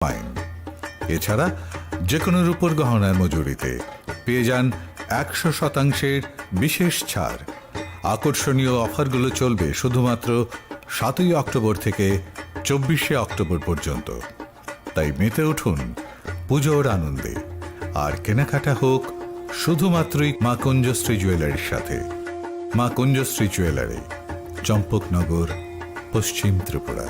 Pine. এছাড়া যে কোনো রূপোর গহনার মজুরিতে পেয়ে যান 100% বিশেষ ছাড়। আকর্ষণীয় অফারগুলো চলবে শুধুমাত্র 7ই অক্টোবর থেকে 24শে অক্টোবর পর্যন্ত। তাই মেতে উঠুন পুজোর আনন্দে, আর কেনাকাটা হোক শুধুমাত্রই মা কুঞ্জশ্রী জুয়েলারির সাথে। মা কুঞ্জশ্রী জুয়েলারি, চম্পকনগর, পশ্চিম ত্রিপুরা।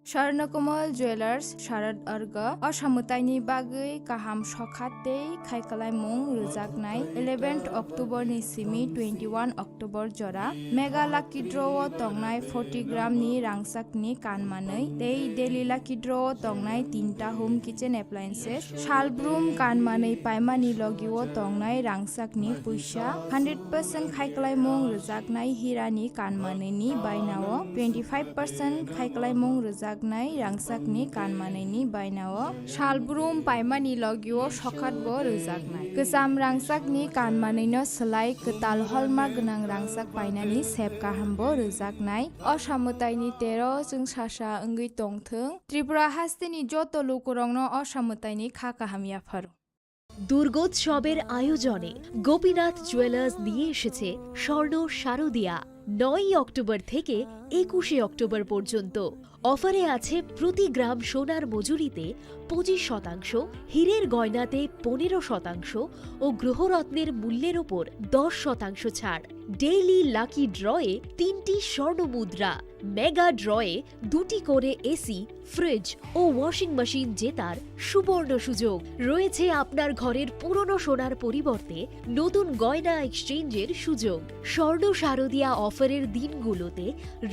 স্বর্ণকমল জুয়েলার্স শারद अर्ग असामुताइनि बागै गाहाम सखातै खायखालायमुं रोजागनाय 11 अक्ट'बरनि सिमी 21 अक्ट'बर जरा मेगा लाकी ड्र'आव तंनाय 40 ग्रामनि रांसाकनि कानमानै दै डेली लाकी ड्र'आव तंनाय 3टा होम किचेन एप्लायेन्सेस शालब्रुम कानमानै पायमानि लगिव तंनाय रांसाकनि पुइसा 100% खायखालायमुं रोजागनाय हिरानि कानमानैनि बायनाव 25% खायखालायमुं रोजाग रांसाकनि कानमानैनि बायनाव शालब्रुम पायमानि लगिव सखातबो रोजागनाय गोजाम रांसाकनि कानमानैनो सोलाय गोताल हलमार्क गोनां रांसाक बायनानि सेब गाहामबो रोजागनाय असामुताइनि 13 जों सासा ओंगै तंथों त्रिपुरा हास्तेनि जत लोकरंनो असामुताइनि खाकाहामियाफोर। দুর্গোৎসবের আয়োজনে গোপীনাথ জুয়েলার্স নিয়ে এসেছে স্বর্ণ শারদিয়া। 9 অক্টোবর থেকে 21শে অক্টোবর পর্যন্ত অফারে আছে প্রতি গ্রাম সোনার মজুরিতে 25%, হীরের গয়নাতে 15% ও গ্রহরত্নের মূল্যের ওপর 10% ছাড়। ডেইলি লাকি ড্রয়ে 3টি স্বর্ণ মুদ্রা, মেগা ড্রয়ে 2টি করে এসি, ফ্রিজ ও ওয়াশিং মেশিন জেতার সুবর্ণ সুযোগ রয়েছে। আপনার ঘরের পুরনো সোনার পরিবর্তে নতুন গয়না এক্সচেঞ্জের সুযোগ। স্বর্ণ শারদিয়া অফারের দিনগুলোতে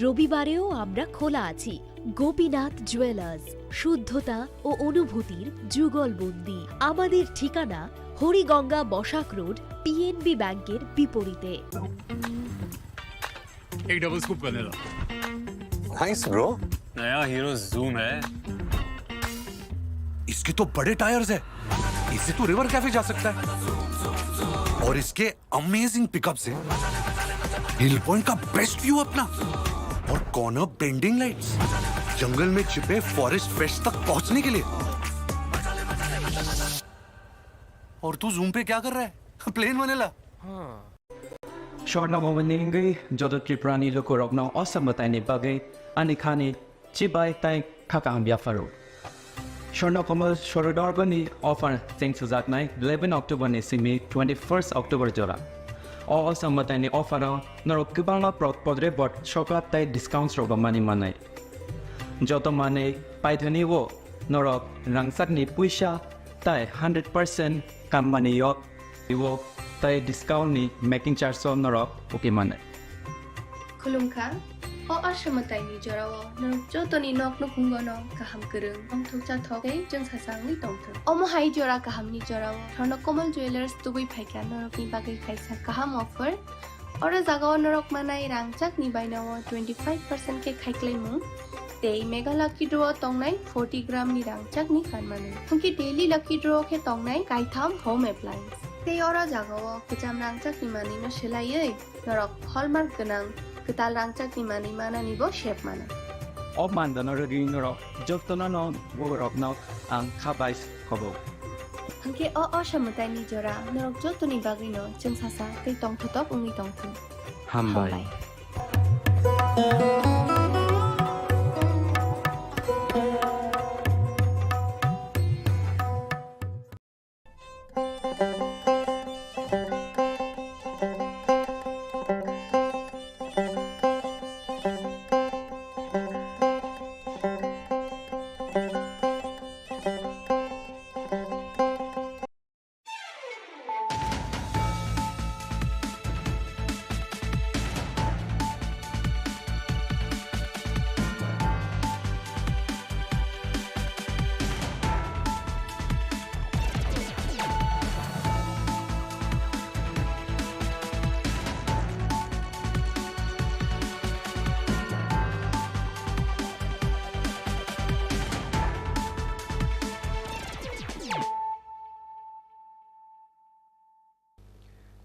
রবিবারেও আমরা খোলা আছি। গোপীনাথ জুয়েলার্স, শুদ্ধতা ও অনুভূতির যুগলবন্দি। আমাদের ঠিকানা হরিগঙ্গা বসাক রোড, পিএনবি ব্যাংকের বিপরীতে। एक डबल स्कूप कर देना। Nice bro. नया हीरो जूम है। इसके तो बड़े टायर्स है, इससे तो रिवर कैफे जा सकता है। और इसके अमेजिंग पिकअप से हिल पॉइंट का बेस्ट व्यू अपना, और कॉर्नर बेंडिंग लाइट्स, जंगल में छिपे फॉरेस्ट फेस्ट तक पहुंचने के लिए। और तू जूम पे क्या कर रहा है? प्लेन बनेला। স্বর্ণভবনী যত ত্রিপুরানি লোকরত্ন অসামতাইনি বাগৈ আনিখানি চিবাই তাই খাকাহামিয়াফারো। স্বর্ণকমল শরদর্গনি অফার সিং সুজাকনাই 11 অক্টোবরনি সিমি 21 অক্টোবর জরা অসামতাইনি অফারাव নরক गोबां পদরে বট সকাত তাই ডিসকাউন্ট রগমানি মানাই যত মানে পাইথনিও নরক রাংসাকনি পুইসা তাই 100% কামমানিয়ত ইও তাই ডিসকাউন্টনি মেকিং চার্জ নরক ওকে মানে खुलुमखा असामताइनि जराव नरक जतनि नक नकुंगनो गाहाम गोरों अंथुक जाथकै जों सासांनि दंथों अमहाय जरा गाहामनि जराव स्वर्णकमल जुवेलार्स दुबै फायखा नरकनि बागै खायसा गाहाम अफर और जागाव नरक मानाय रांचाकनि बायनाव 25% के खायख्लायमु ते मेगा लाकी ड्र तंनाय 40 ग्रामनि रांचाकनि कानमानै थंखि डेली लाकी ड्र के तंनाय गायथाम होम एप्लायेन्स ते और जागाव गोजाम रांचाकनि मानैनो सोलायै नरक हलमार्क गोनां गोताल रांचाकनि मानै मानानिबो शेप मानाय অমানদানৰ ঋণৰক যতনানো বৰকন আং খাবাইছ হ'ব थंखि असामताइनि जरा नरक जतनि बागैनो जों सासा कै तंथतक उंनि तंथों हामबाय।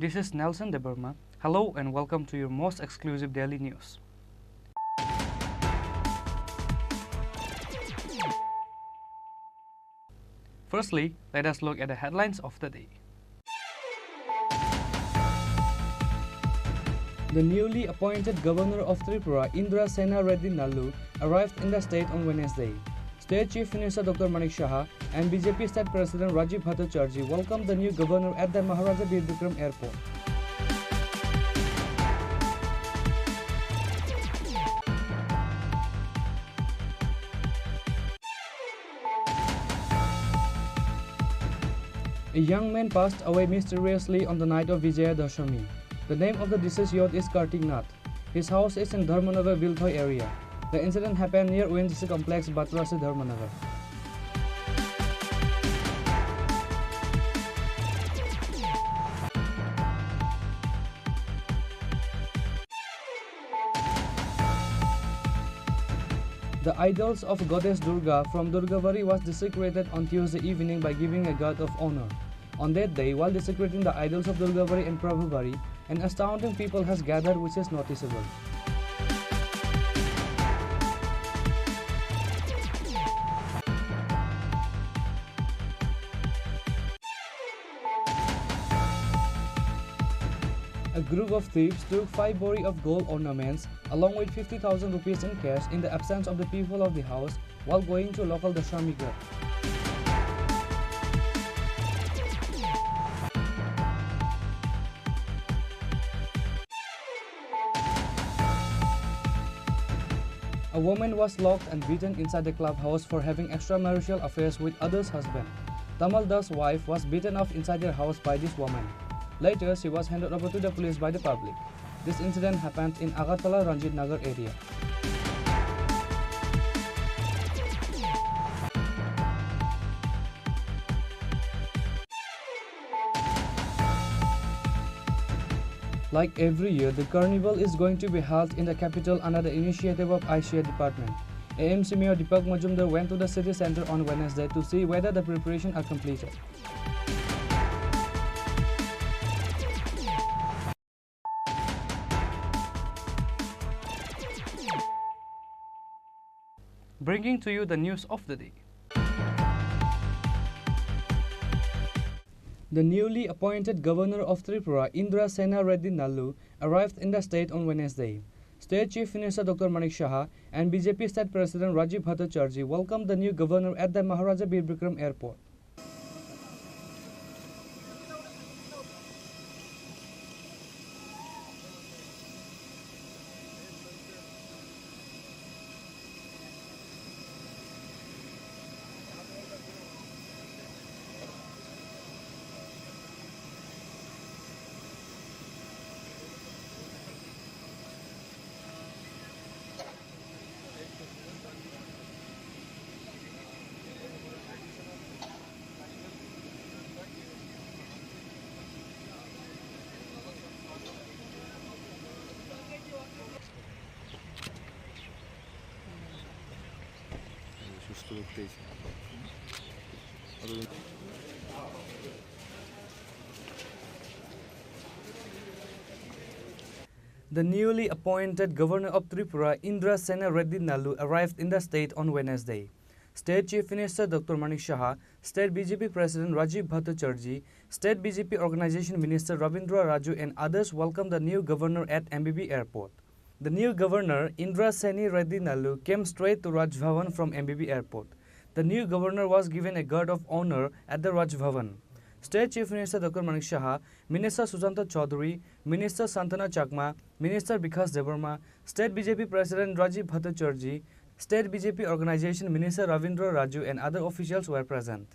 This is Nelson Deberma. Hello and welcome to your most exclusive daily news. Firstly, let us look at the headlines of the day. The newly appointed governor of Tripura, Indra Sena Reddy Nallu, arrived in the state on Wednesday. State Chief Minister Dr. Manik Saha and BJP State President Rajiv Bhattacharjee welcomed the new governor at the Maharaja Bir Bikram Airport. A young man passed away mysteriously on the night of Vijaya Dashami. The name of the deceased youth is Kartik Nath. His house is in Dharmanagar Vilthoi area. The incident happened near ONGC complex Batrasi Dharmanagar. The idols of goddess Durga from Durgavari was desecrated on Tuesday evening by giving a guard of honor. On that day, while desecrating the idols of Durgavari and Prabhuvari, an astounding people has gathered which is noticeable. A group of thieves took 5 bori of gold ornaments along with 50,000 rupees in cash in the absence of the people of the house while going to local Dashami Ghat. A woman was locked and beaten inside the clubhouse for having extramarital affairs with others' husband. Tamal Das' wife was beaten off inside their house by this woman. Later, she was handed over to the police by the public. This incident happened in Agartala Ranjit Nagar area. Like every year, the carnival is going to be held in the capital under the initiative of ICA department. AMC Mayor Deepak Majumdar went to the city center on Wednesday to see whether the preparations are completed. Bringing to you the news of the day. The newly appointed governor of Tripura, Indra Sena Reddy Nallu, arrived in the state on Wednesday. State Chief Minister Dr. Manik Saha and BJP State President Rajiv Bhattacharjee welcomed the new governor at the Maharaja Bir Bikram Airport. The newly appointed governor of Tripura, Indra Sena Reddy Nallu, arrived in the state on Wednesday. State Chief Minister Dr. Manik Saha, State BJP President Rajiv Bhattacharjee, State BJP Organization Minister Ravindra Raju and others welcomed the new governor at MBB Airport. The new governor, Indra Sena Reddy Nallu, came straight to Raj Bhavan from MBB Airport. The new governor was given a guard of honor at the Raj Bhavan. State Chief Minister Dr. Manik Saha, Minister Sujanta Chaudhary, Minister Santana Chakma, Minister Bikas Debarma, State BJP President Rajiv Bhattacharjee, State BJP Organization Minister Ravindra Raju and other officials were present.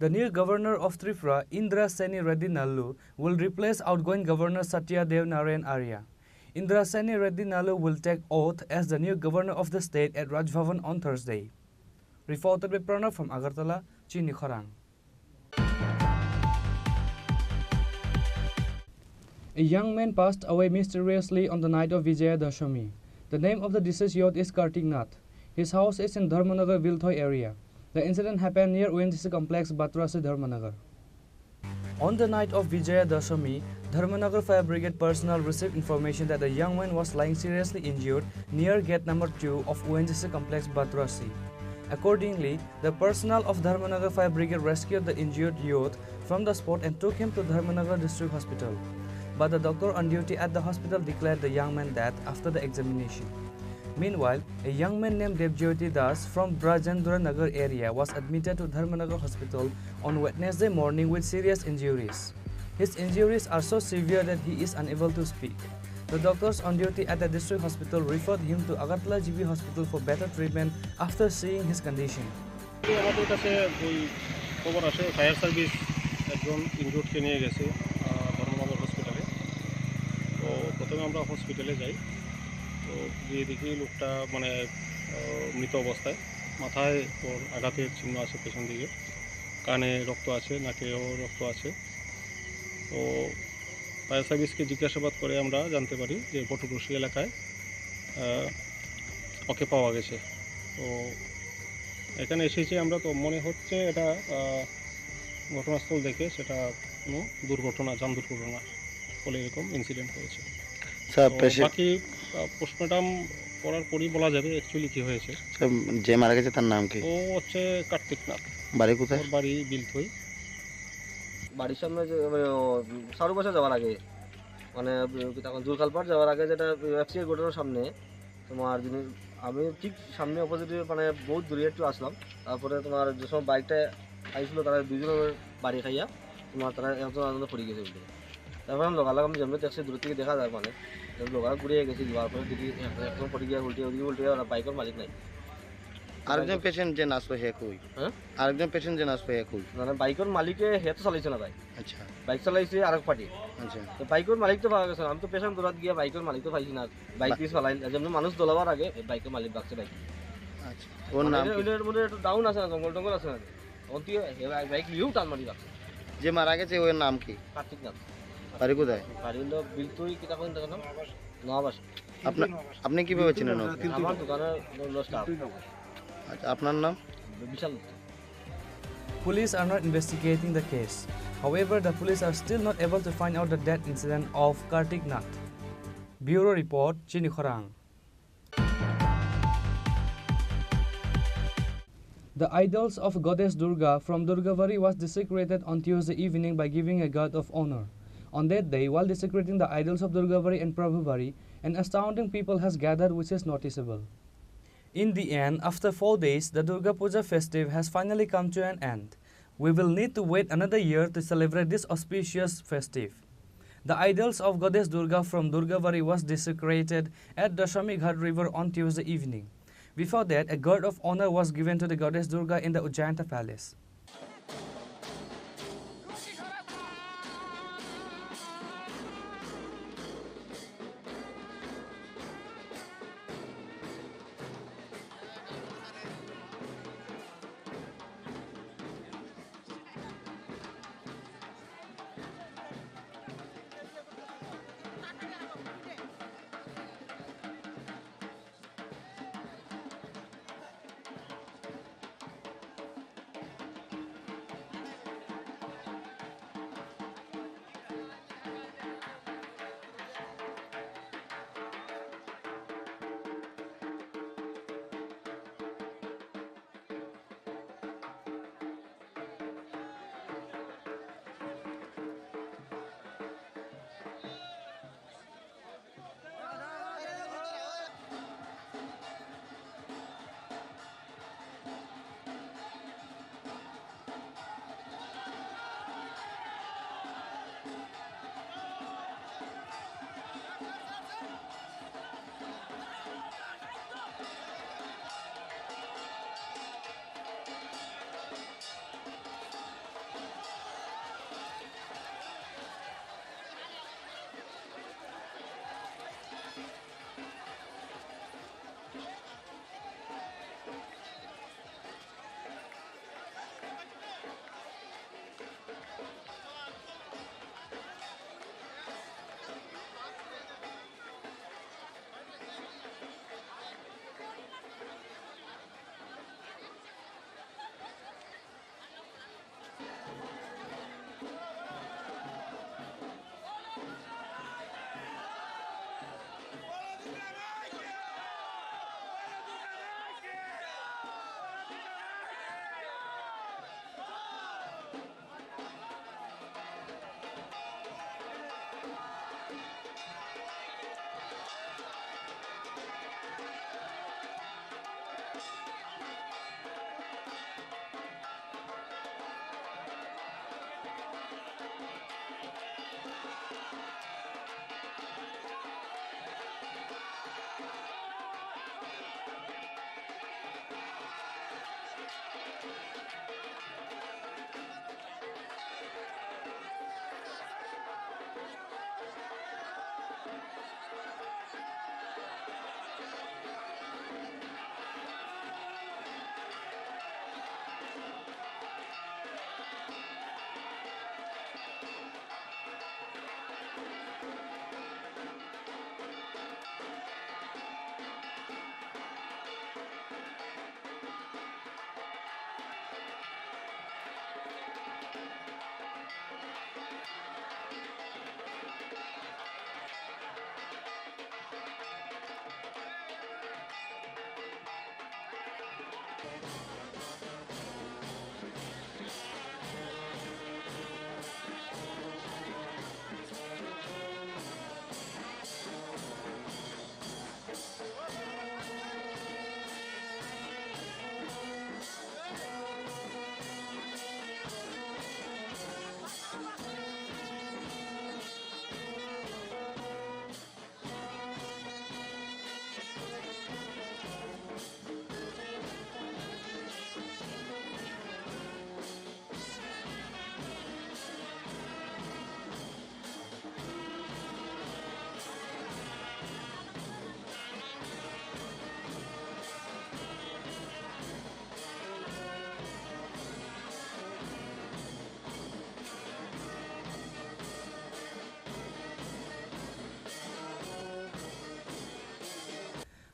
The new governor of Tripura, Indra Seni Reddy Nallu, will replace outgoing governor Satya Dev Narayan Arya. Indra Seni Reddy Nallu will take oath as the new governor of the state at Raj Bhavan on Thursday. Reported by Pranav from Agartala, Chini Khorang. A young man passed away mysteriously on the night of Vijaya Dashami. The name of the deceased youth is Kartik Nath. His house is in Dharmanagar Vilthoi area. The incident happened near ONGC complex Batrasi Dharmanagar. On the night of Vijaya Dashami, Dharmanagar Fire Brigade personnel received information that the young man was lying seriously injured near gate number 2 of ONGC complex Batrasi. Accordingly, the personnel of Dharmanagar Fire Brigade rescued the injured youth from the spot and took him to Dharmanagar District Hospital. But the doctor on duty at the hospital declared the young man dead after the examination. Meanwhile, a young man named Devjyoti Das from Brajendra Nagar area was admitted to Dharmanagar Hospital on Wednesday morning with serious injuries. His injuries are so severe that he is unable to speak. The doctors on duty at the district hospital referred him to Agartala GB Hospital for better treatment after seeing his condition. আমাদের কাছে ওই খবর আসে fire service একজন ইনজুর্ডকে নিয়ে গেছে ধর্মনগর হসপিটালে। তো প্রথমে আমরা হসপিটালে যাই, তো গিয়ে দেখি লোকটা মানে মৃত অবস্থায়, মাথায় ওর আঘাতের চিহ্ন আছে পেছন দিকে, কানে রক্ত আছে, নাকেও রক্ত আছে। তো ফায়ার সার্ভিসকে জিজ্ঞাসাবাদ করে আমরা জানতে পারি যে পটুরশি এলাকায় ওকে পাওয়া গেছে। তো এখানে এসেছি আমরা, তো মনে হচ্ছে এটা ঘটনাস্থল দেখে সেটা কোনো দুর্ঘটনা, যান দুর্ঘটনা বলে এরকম ইনসিডেন্ট হয়েছে। বাকি পোস্টমর্টম করার পরই বলা যাবে অ্যাকচুয়ালি কী হয়েছে। যে মারা গেছে তার নাম কি? ও হচ্ছে কার্তিক নাথ। বাড়ি কোথায়? ওর বাড়ি বিলথই। বাড়ির সামনে যে সারু বাসা যাওয়ার আগে, মানে তখন জুলখালপাট যাওয়ার আগে, যেটা এফসিআই গোডাউনের সামনে তোমার জিনিস, আমি ঠিক সামনে অপোজিটে মানে বহুত দূরে একটু আসলাম। তারপরে তোমার যে সময় বাইকটা আইছিল তারা দুজনের বাড়ি খাইয়া তোমার তারা একজন আনন্দ পড়ে গেছে বলে। তারপরে আমি লোকালাম, আমি যেমন দেখছি দূর থেকে দেখা যায়, মানে লোকাল ঘুরিয়ে গেছি, যাওয়ার পরে দেখি একদম পড়ে গিয়ে উল্টে ওরা বাইকের মালিক নাই। আরেকজন পেশেন্ট যে নাচলো হে কই? হ্যাঁ, আরেকজন পেশেন্ট যে নাচলো হে কই? মানে বাইকের মালিকে হে তো চালাইছে না ভাই। আচ্ছা বাইক চালাইছে আরেক পার্টি। আচ্ছা, তো বাইকের মালিক তো পাওয়া গেছে, আমি তো পেশেন্ট দৌড়াত গিয়ে বাইকের মালিক তো পাইছি না। বাইক দিয়ে চালাই যেমন মানুষ দোলাবার আগে বাইকের মালিক বাগছে বাইক। আচ্ছা, ওর নাম কি? ওইটার মধ্যে একটু ডাউন আছে না, জঙ্গল টঙ্গল আছে না, তখন তুই বাইক নিয়েও টান মারি বাগছে। যে মারা গেছে ওর নাম কি? কার্তিক নাথ। বাড়ি কোথায়? বাড়ি হলো বিলতুই কিতা কোন জায়গা নাম নবাস। আপনি কিভাবে চিনেন ওকে? আমার দোকানের স্টাফ। আচ্ছা, আপনার নাম? বিশাল। Police are not investigating the case. However, the police are still not able to find out the death incident of Kartik Nath. Bureau Report, Chini Khorang. The idols of goddess Durga from Durgavari was desecrated on Tuesday evening by giving a guard of honor. On that day, while desecrating the idols of Durgavari and Prabhuvari, an astounding people has gathered which is noticeable. In the end, after 4 days, the Durga Puja festive has finally come to an end. We will need to wait another year to celebrate this auspicious festive. The idols of goddess Durga from Durgavari was desecrated at Dashami Ghat river on Tuesday evening. Before that, a guard of honor was given to the goddess Durga in the Ujjanta palace.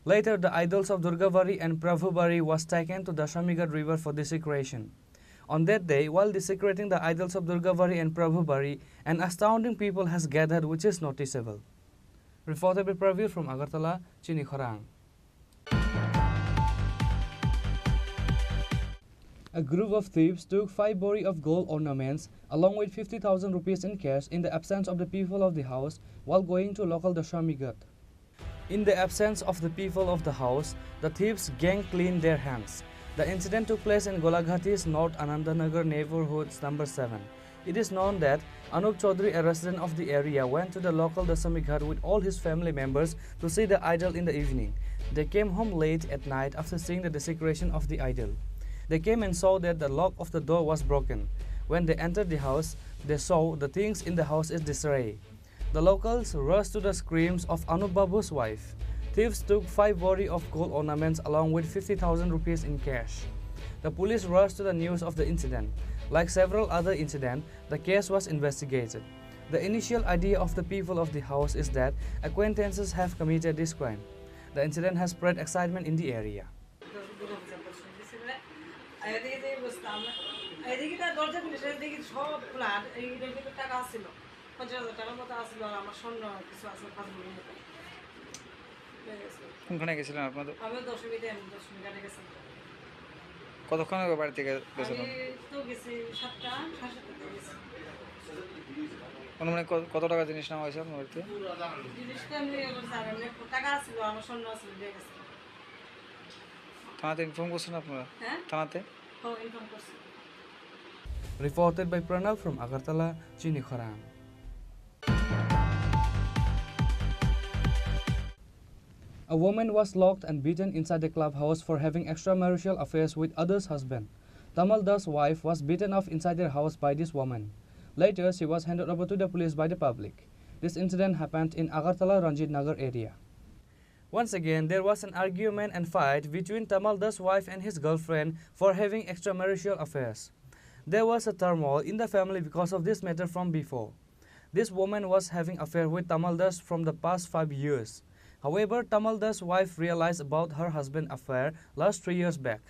Later, the idols of Durgavari and Prabhuvari was taken to the Shamigat river for desecration. On that day, while desecrating the idols of Durgavari and Prabhuvari, an astounding people has gathered which is noticeable. Reported by Pravir from Agartala, Chini Khorang. A group of thieves took 5 bori of gold ornaments along with 50,000 rupees in cash in the absence of the people of the house while going to local Dashamigat. In the absence of the people of the house, the thieves gang cleaned their hands. The incident took place in Golaghati's North Anandanagar neighborhood number 7. It is known that Anup Chaudhary, a resident of the area, went to the local Dasami Ghat with all his family members to see the idol in the evening. They came home late at night after seeing the desecration of the idol. They came and saw that the lock of the door was broken. When they entered the house, they saw the things in the house in disarray. The locals rushed to the screams of Anup Babu's wife. Thieves took 5 bori of gold ornaments along with 50,000 rupees in cash. The police rushed to the news of the incident. Like several other incidents, the case was investigated. The initial idea of the people of the house is that acquaintances have committed this crime. The incident has spread excitement in the area. কোনখানে গেছিলেন আপনাদের? আমি দশমীতে গেছি। কতক্ষণ আগে বাড়ি থেকে গেছিলেন? আমি তো গেছি 7টা 7:30 গেছি। মানে কত টাকা জিনিস নেওয়া হয়েছে আপনার বাড়িতে? জিনিসটা আমি টাকা ছিল, আমার স্বর্ণ ছিল, দিয়ে গেছি। থানাতে ইনফর্ম করছেন আপনারা? হ্যাঁ, থানাতে ইনফর্ম করছি। Reported by Pranav from Agartala, Chini Khorang. A woman was locked and beaten inside the clubhouse for having extramarital affairs with others' husband. Tamal Das' wife was beaten off inside their house by this woman. Later, she was handed over to the police by the public. This incident happened in Agartala Ranjit Nagar area. Once again, there was an argument and fight between Tamal Das' wife and his girlfriend for having extramarital affairs. There was a turmoil in the family because of this matter from before. This woman was having affair with Tamal Das from the past 5 years. However, Tamal Das' wife realized about her husband's affair last 3 years back.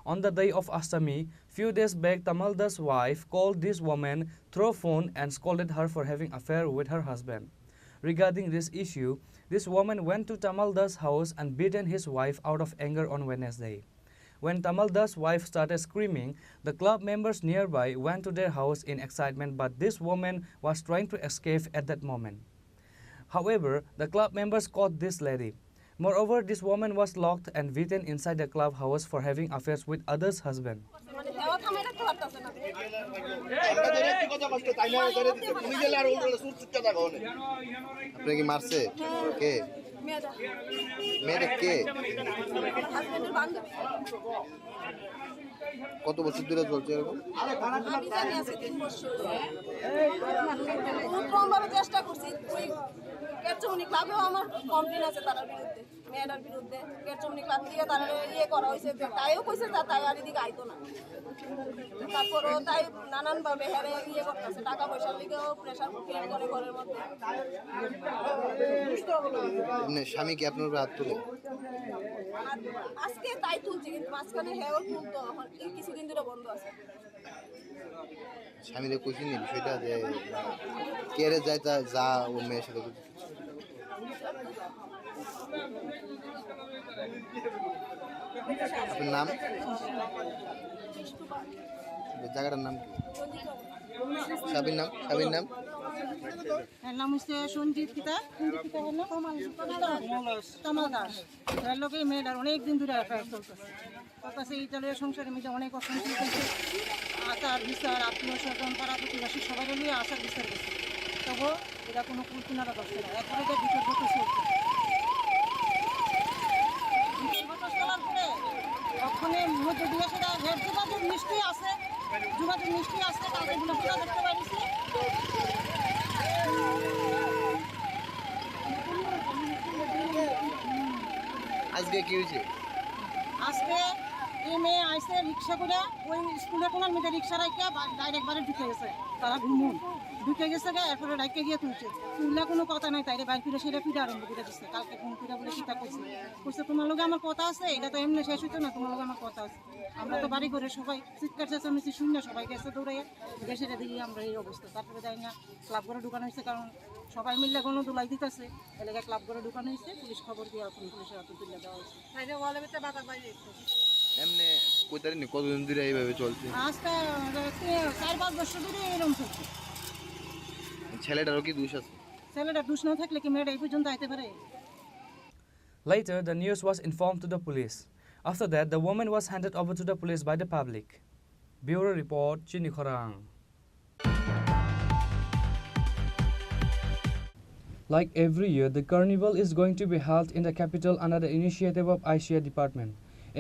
On the day of Ashtami, few days back, Tamal Das' wife called this woman through phone and scolded her for having affair with her husband. Regarding this issue, this woman went to Tamal Das' house and beaten his wife out of anger on Wednesday. When Tamal Das' wife started screaming, the club members nearby went to their house in excitement, but this woman was trying to escape at that moment. However, the club members caught this lady. Moreover, this woman was locked and beaten inside the clubhouse for having affairs with others' husband. কত বছর ধরে চলছে এরকম? আমি জানি আছে 3 বছর। প্রথমবার চেষ্টা করছি, ওই কেচমনি ক্লাবেও আমার কমপ্লেইন আছে তার বিরুদ্ধে, মেয়েটার বিরুদ্ধে। কেচমনি ক্লাব থেকে তারা ইয়ে করা হয়েছে, তাইও কইছে তাই আর এদিকে আইতো না। তারপরও তাই নানানভাবে হেরে ইয়ে করতেছে, টাকা পয়সার লিগেও প্রেশার ক্রিয়েট করে ঘরের মধ্যে। স্বামী কি আপনার হাত তুলে? আজকে তাই তুলছি, কিন্তু মাঝখানে হেও তুলতো, কিছুদিন ধরে বন্ধ আছে। স্বামীদের কইছি নি বিষয়টা যে কেড়ে যায় তা যা ও মেয়ের সাথে আপনার নাম? জায়গাটার নাম কি? সাবির নাম? সাবির নাম? এর নাম হচ্ছে সঞ্জিত পিতা হলো তমাল দাস। এর লোকে মেয়েটার অনেকদিন ধরে অ্যাফেয়ার চলতেছে। তার কাছে ইতালিয়ার সংসারের মধ্যে অনেক অশান্তি চলছে। আচার বিচার আত্মীয় স্বজন পাড়া প্রতিবাসী সবাই নিয়ে আচার বিচার করছে, তবু এটা কোনো কুল কিনারা করছে না। একবারে এটা বিচার করতে চলছে। চলার পরে ওখানে মধ্যে দিয়ে সেটা যোগাযোগ নিশ্চয়ই আছে, যোগাযোগ নিশ্চয়ই আছে, কাউকে গুলো ফোনা দেখতে পারিছে। আজকে কি হয়েছে? আজকে এই মেয়ে আইসে রিক্সা করে ওই স্কুলে কোনার মেয়েদের রিক্সা রাখে ডাইরেক্ট বাড়ি ঢুকে গেছে। তারা ঘুমুন ঢুকে গেছে এরপরে ডাইকে গিয়ে তুলছে, তুললে কোনো কথা নাই, তাইরে বাইর ফিরে সেটা পিঠা আরম্ভ করে দিচ্ছে। কালকে ফোন করে বলে চিন্তা করছে, বলছে তোমার লোকে আমার কথা আছে, এটা তো এমনি শেষ হইতো না, তোমার লোকে আমার কথা আছে। আমরা তো বাড়ি করে সবাই চিৎকার চেঁচামেচি শুনে সবাই গেছে দৌড়াইয়া, সেটা দিয়ে আমরা এই অবস্থা। তারপরে যাই না ক্লাব করে ঢুকানো হয়েছে, কারণ সবাই মিললে কোনো দোলাই দিতেছে, এলাকায় ক্লাব করে ঢুকানো হয়েছে। পুলিশ খবর দিয়ে এখন পুলিশের হাতে তুলে দেওয়া হয়েছে। এমনি কইতারিনি কতদিন ধরে এইভাবে চলছে? আজকে 4-5 বছর ধরে এরকম চলছে। ছেলেটারও কি দোষ আছে? ছেলেটা দোষ না থাকলে কি মেয়েটা এই পর্যন্ত আইতে পারে? Later, the news was informed to the police. After that, the woman was handed over to the police by the public. Bureau Report, Chini Khorang. Like every year, the carnival is going to be held in the capital under the initiative of ICA department.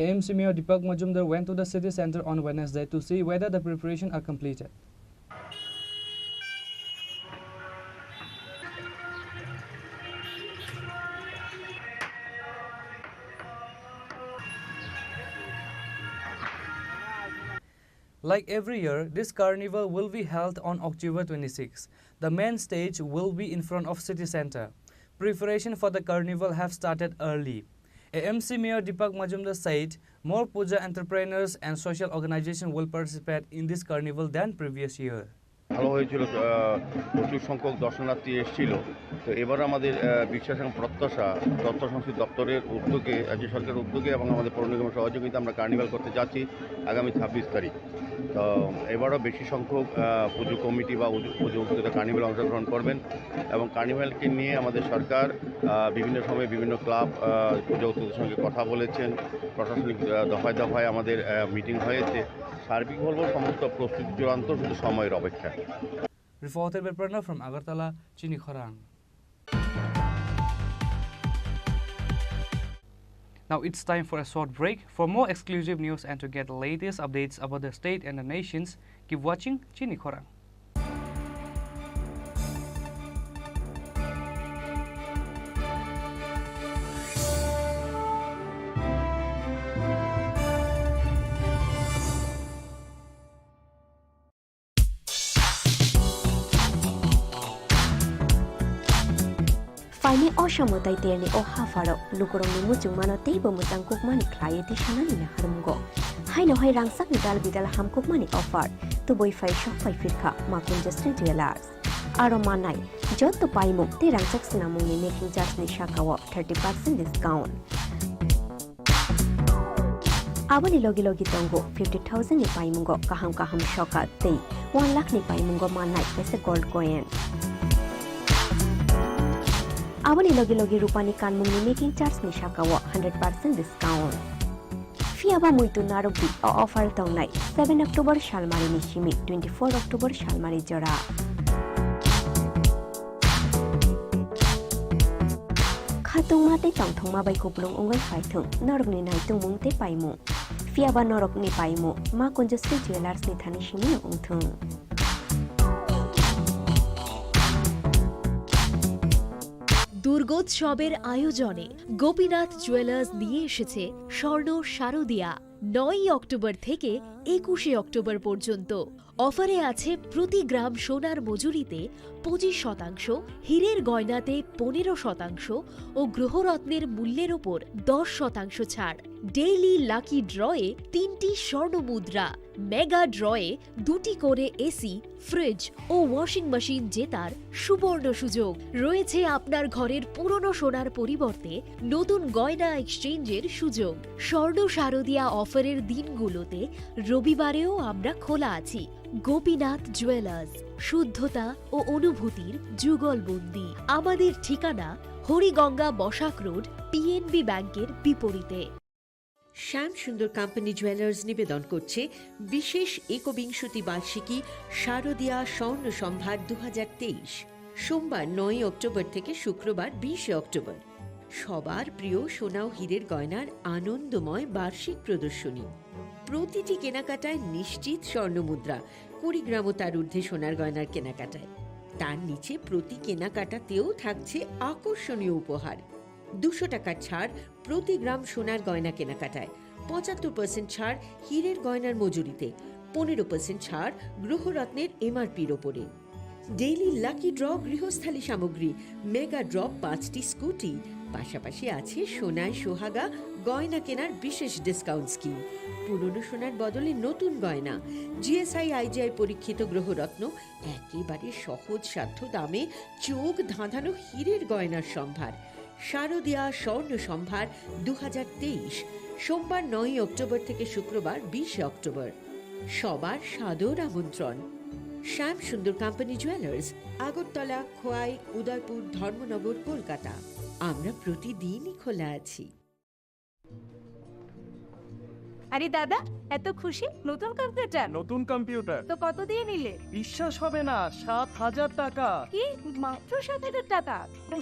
AMC Mayor Deepak Majumdar went to the city center on Wednesday to see whether the preparations are completed. Like every year, this carnival will be held on October 26. The main stage will be in front of city center. Preparation for the carnival have started early. AMC Mayor Deepak Majumdar said more puja entrepreneurs and social organizations will participate in this carnival than previous year. ভালো হয়েছিল, প্রচুর সংখ্যক দর্শনার্থী এসেছিল। তো এবার আমাদের বিশ্বাস এবং প্রত্যাশা তথ্য সংস্কৃতি দপ্তরের উদ্যোগে, রাজ্য সরকারের উদ্যোগে এবং আমাদের পৌর নিগমের সহযোগিতা আমরা কার্নিভাল করতে যাচ্ছি আগামী 26 তারিখ। তো এবারও বেশি সংখ্যক পুজো কমিটি বা পুজো উদ্যোক্তা কার্নিভালে অংশগ্রহণ করবেন এবং কার্নিভালকে নিয়ে আমাদের সরকার বিভিন্ন সময়ে বিভিন্ন ক্লাব পুজো উদ্যোক্তাদের সঙ্গে কথা বলেছেন, প্রশাসনিক দফায় দফায় আমাদের মিটিং হয়েছে। সার্বিক বলবো সমস্ত প্রস্তুতি চূড়ান্ত, শুধু সময়ের অপেক্ষা। Reported by Pranav from Agartala, Chini Khorang. Now it's time for a short break. For more exclusive news and to get the latest updates about the state and the nations, keep watching Chini Khorang. Faini Oshamotai Terne o Hafaro, Lukurong Mujumano Table Mutangkuk Mani Client Shanani Harumgo. Haino Hai Rangsak Nidal Bidal Hamkuk Mani offer to boy 5 shop 5 Firka, Makun just $20. Aromanai, Jot to Paimu, the Rangsak Sinamuni making just Nishakawa 30% discount. Abani Logi Logi Tongo 50,000 ni Paimungo, Kaham Kaham Shoka, Tay, 1 lakh ni Paimungo Manai as a gold coin. Abani Logi Logi Rupani Kanmuni making charge ni Shakawa 100% discount. Fiaba Muito Narupi offer Tongnai 7 October Shalmari Nishimi 24 October Shalmari Jora. Khatung mate tongthong mabai kuplung ongoi phaitung norok ni naitung mungte paimu. Fiaba norok ni paimu ma Conjustry Jewelers ni thani shimi ongthung. দুর্গোৎসবের আয়োজনে Gopinath jewellers নিয়ে এসেছে স্বর্ণ শারদিয়া 9 October থেকে 21 October পর্যন্ত। অফারে আছে প্রতি গ্রাম সোনার মজুরিতে 25%, হীরের গয়নাতে 15% ও গ্রহরত্নের মূল্যের ওপর 10% ছাড়। ডেইলি লাকি ড্রয়ে 3টি স্বর্ণ মুদ্রা মেগা ড্রয়ে 2টি করে এসি, ফ্রিজ ও ওয়াশিং মেশিন জেতার সুবর্ণ সুযোগ রয়েছে। আপনার ঘরের পুরনো সোনার পরিবর্তে নতুন গয়না এক্সচেঞ্জের সুযোগ। স্বর্ণ শারদিয়া অফারের দিনগুলোতে রবিবারেও আমরা খোলা আছি। গোপীনাথ জুয়েলার্স, শুদ্ধতা ও অনুভূতির যুগলবন্দি। আমাদের ঠিকানা হরিগঙ্গা বসাক রোড, পিএনবি ব্যাংকের বিপরীতে। শ্যাম সুন্দর কোম্পানি জুয়েলার্স নিবেদন করছে বিশেষ একবিংশতি বার্ষিকী শারদিয়া স্বর্ণ সম্ভার 2023, সোমবার 9 অক্টোবর থেকে শুক্রবার 20 অক্টোবর। সবার প্রিয় সোনা ও হীরের গয়নার আনন্দময় বার্ষিক প্রদর্শনী। প্রতিটি কেনাকাটায় নিশ্চিত স্বর্ণমুদ্রা, 20 গ্রাম ও তার ঊর্ধ্বে সোনার গয়নার কেনাকাটায়। তার নিচে প্রতি কেনাকাটাতেও থাকছে আকর্ষণীয় উপহার। 200 টাকার ছাড় প্রতি গ্রাম সোনার গয়না কেনাকাটায়, 75% ছাড় হীরের গয়নার মজুরিতে, 15% ছাড় গ্রহরত্নের এমআরপির ওপরে। ডেইলি লাকি ড্র গৃহস্থালী সামগ্রী, মেগা ড্র 5টি স্কুটি, পাশাপাশি আছে সোনায় সোহাগা গয়না কেনার বিশেষ ডিসকাউন্ট স্কিম। পুরনো সোনার বদলে নতুন গয়না, জিএসআই আইজিআই পরীক্ষিত গ্রহরত্ন, একেবারে সহজ সাধ্য দামে চোখ ধাঁধানো হীরের গয়নার সম্ভার। শারদিয়া স্বর্ণ সম্ভার 2023, সোমবার 9 অক্টোবর থেকে শুক্রবার 20 অক্টোবর। সবার সাদর আমন্ত্রণ। শ্যাম সুন্দর কোম্পানি জুয়েলার্স, আগরতলা, খোয়াই, উদয়পুর, ধর্মনগর, কলকাতা। আমরা প্রতিদিনই খোলা আছি। আরে দাদা, এত খুশি? নতুন কম্পিউটার? নতুন কম্পিউটার তো কত দিয়ে নিলে? বিশ্বাস হবে না, 7,000 টাকা। কি, মাত্র 7,000 টাকা?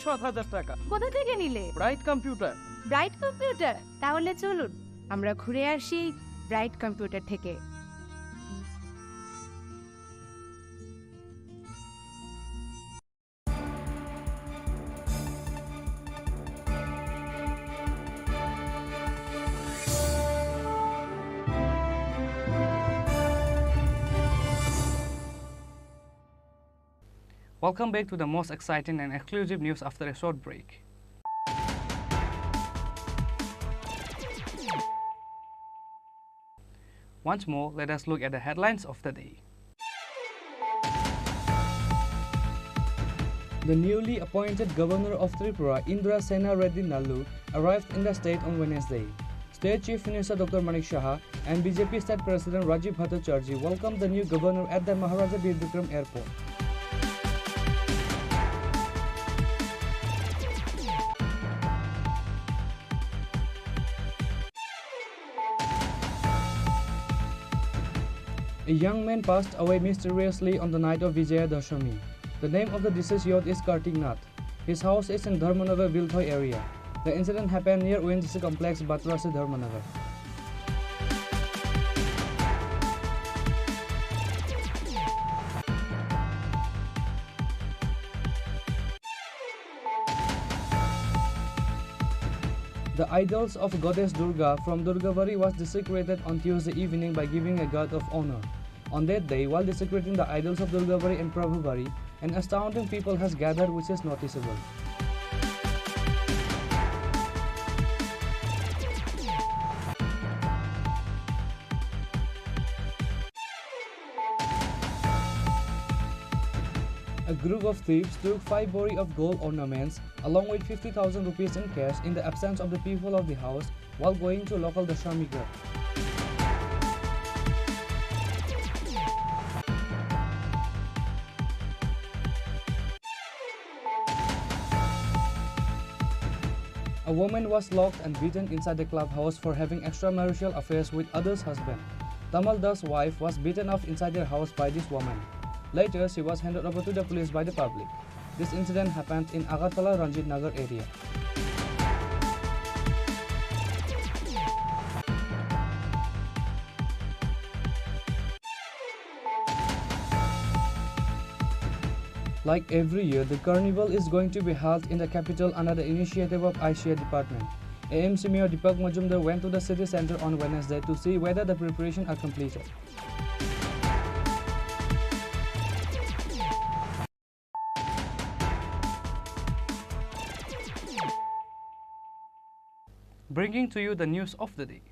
7,000 টাকা। কোথা থেকে নিলে? Bright computer. Bright computer? তাহলে চলুন আমরা ঘুরে আসি ব্রাইট কম্পিউটার থেকে। Welcome back to the most exciting and exclusive news after a short break. Once more, let us look at the headlines of the day. The newly appointed governor of Tripura, Indra Sena Reddy Nalu, arrived in the state on Wednesday. State Chief Minister Dr. Manik Shah and BJP State President Rajiv Bhattacharjee welcomed the new governor at the Maharaja Bir Bikram Airport. A young man passed away mysteriously on the night of Vijaya Dashami. The name of the deceased youth is Kartik Nath. His house is in Dharmanagar Vilthoi area. The incident happened near ONGC complex Batrasi, Dharmanagar. The idols of goddess Durga from Durgavari was desecrated on Tuesday evening by giving a guard of honor. On that day, while desecrating the idols of Durgavari and Prabhuvari, an astounding people has gathered which is noticeable. A group of thieves took 5 bori of gold ornaments along with 50,000 rupees in cash in the absence of the people of the house while going to local Dashami Ghat. A woman was locked and beaten inside the clubhouse for having extramarital affairs with others' husband. Tamal Das' wife was beaten off inside their house by this woman. Later, she was handed over to the police by the public. This incident happened in Agartala Ranjit Nagar area. Like every year, the carnival is going to be held in the capital under the initiative of ICA department. AMC Mayor Deepak Majumdar went to the city center on Wednesday to see whether the preparations are completed. Bringing to you the news of the day.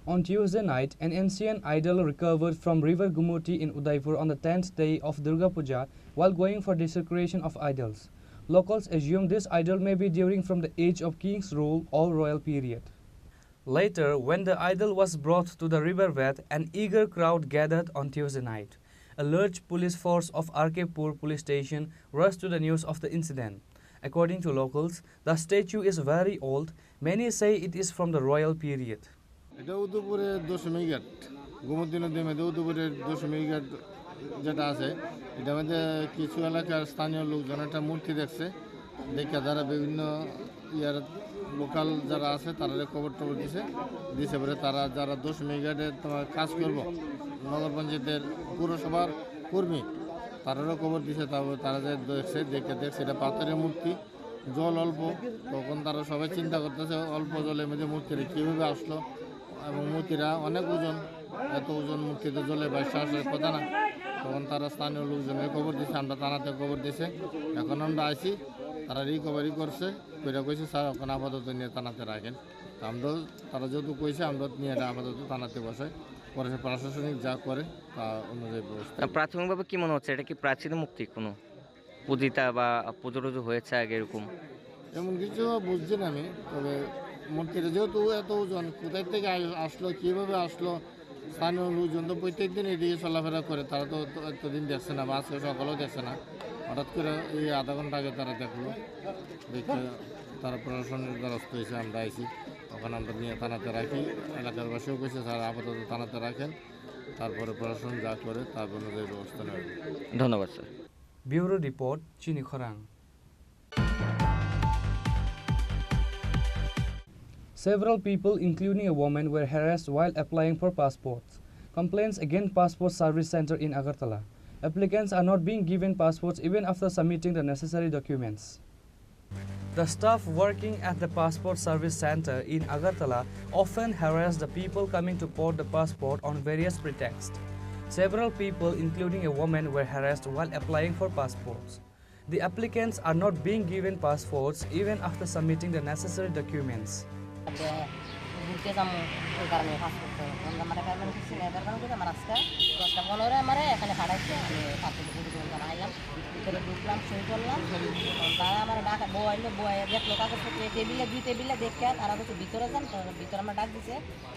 On Tuesday night, an ancient idol recovered from River Gumoti in Udaipur on the 10th day of Durga Puja while going for desecration of idols. Locals assume this idol may be during from the age of king's rule or royal period. Later, when the idol was brought to the riverbed, an eager crowd gathered on Tuesday night. A large police force of Arkepur police station rushed to the news of the incident. According to locals, the statue is very old. Many say it is from the royal period. এটা উদয়পুরের দশমী ঘাট গোমতী নদীর মধ্যে উদয়পুরের দশমী ঘাট যেটা আছে এটার মধ্যে কিছু এলাকার স্থানীয় লোকজন একটা মূর্তি দেখছে দেখে যারা বিভিন্ন ইয়ার লোকাল যারা আছে তারা খবর টবর দিছে পরে তারা যারা দশমী ঘাটে তোমার কাজ করব নগর পঞ্চায়েতের পুরসভার কর্মী তারারও খবর দিছে তারপর তারা যে দেখছে এটা পাথরের মূর্তি জল অল্প তখন তারা সবাই চিন্তা করতেছে অল্প জলের মধ্যে মূর্তিটা কীভাবে আসলো এবং মূর্তিরা অনেক ওজন এত ওজন মূর্তিতে জলে বাইশে আসার কথা না তখন তারা স্থানীয় লোকজনের খবর দিছে আমরা থানাতে খবর দিছে এখন আমরা আইছি তারা রিকভারি করছে কইরা কইছে স্যার এখন আপাতত নিয়ে থানাতে রাখেন আমরা তারা যেহেতু কইছে আমরা নিয়ে এটা আপাতত থানাতে বসাই পরে প্রশাসনিক যা করে তা অনুযায়ী ব্যবস্থা। প্রাথমিকভাবে কি মনে হচ্ছে এটা কি প্রাচীন মূর্তি কোনো পূজিতা বা পুজো টুজো হয়েছে আগে এরকম এমন কিছু বুঝছি না আমি তবে মূর্তিটা যেহেতু এত ওজন কোথায় থেকে আসলো কীভাবে আসলো স্থানীয় লোকজন তো প্রত্যেক দিন এদিকে চলাফেরা করে তারা তো এতদিন দেখছে না বা আজকে সকালেও দেখছে না হঠাৎ করে এই আধা ঘন্টা আগে তারা দেখলো দেখে তারা প্রশাসনের দ্বারস্থ হয়েছে আমরা আইছি তখন আমরা নিয়ে থানাতে রাখি এলাকার বাসীও কইছে স্যার আপাতত থানাতে রাখেন তারপরে প্রশাসন যা করে তার অনুযায়ী ব্যবস্থা নেবে। ধন্যবাদ স্যার। ব্যুরো রিপোর্ট চিনি খরাং। Several people, including a woman, were harassed while applying for passports. Complaints against Passport Service Center in Agartala. Applicants are not being given passports even after submitting the necessary documents. The staff working at the Passport Service Center in Agartala often harass the people coming to port the passport on various pretexts. Several people, including a woman, were harassed while applying for passports. The applicants are not being given passports even after submitting the necessary documents. ঘুরতে যাবো ওই কারণে passport আমার কারণে কিছু নেই কারণ কি আমার আজকে 10টা 15 আমার এখানে পাঠাইছে আমি পাসপোর্ট করে আইলাম ভিতরে ঢুকলাম সই করলাম তারা আমার ডাকা বউ আইলো বউ দেখলো কাগজপত্র টেবিলে দুই টেবিলে দেখে তারা বলছে ভিতরে যান তো ভিতরে আমার ডাক দিছে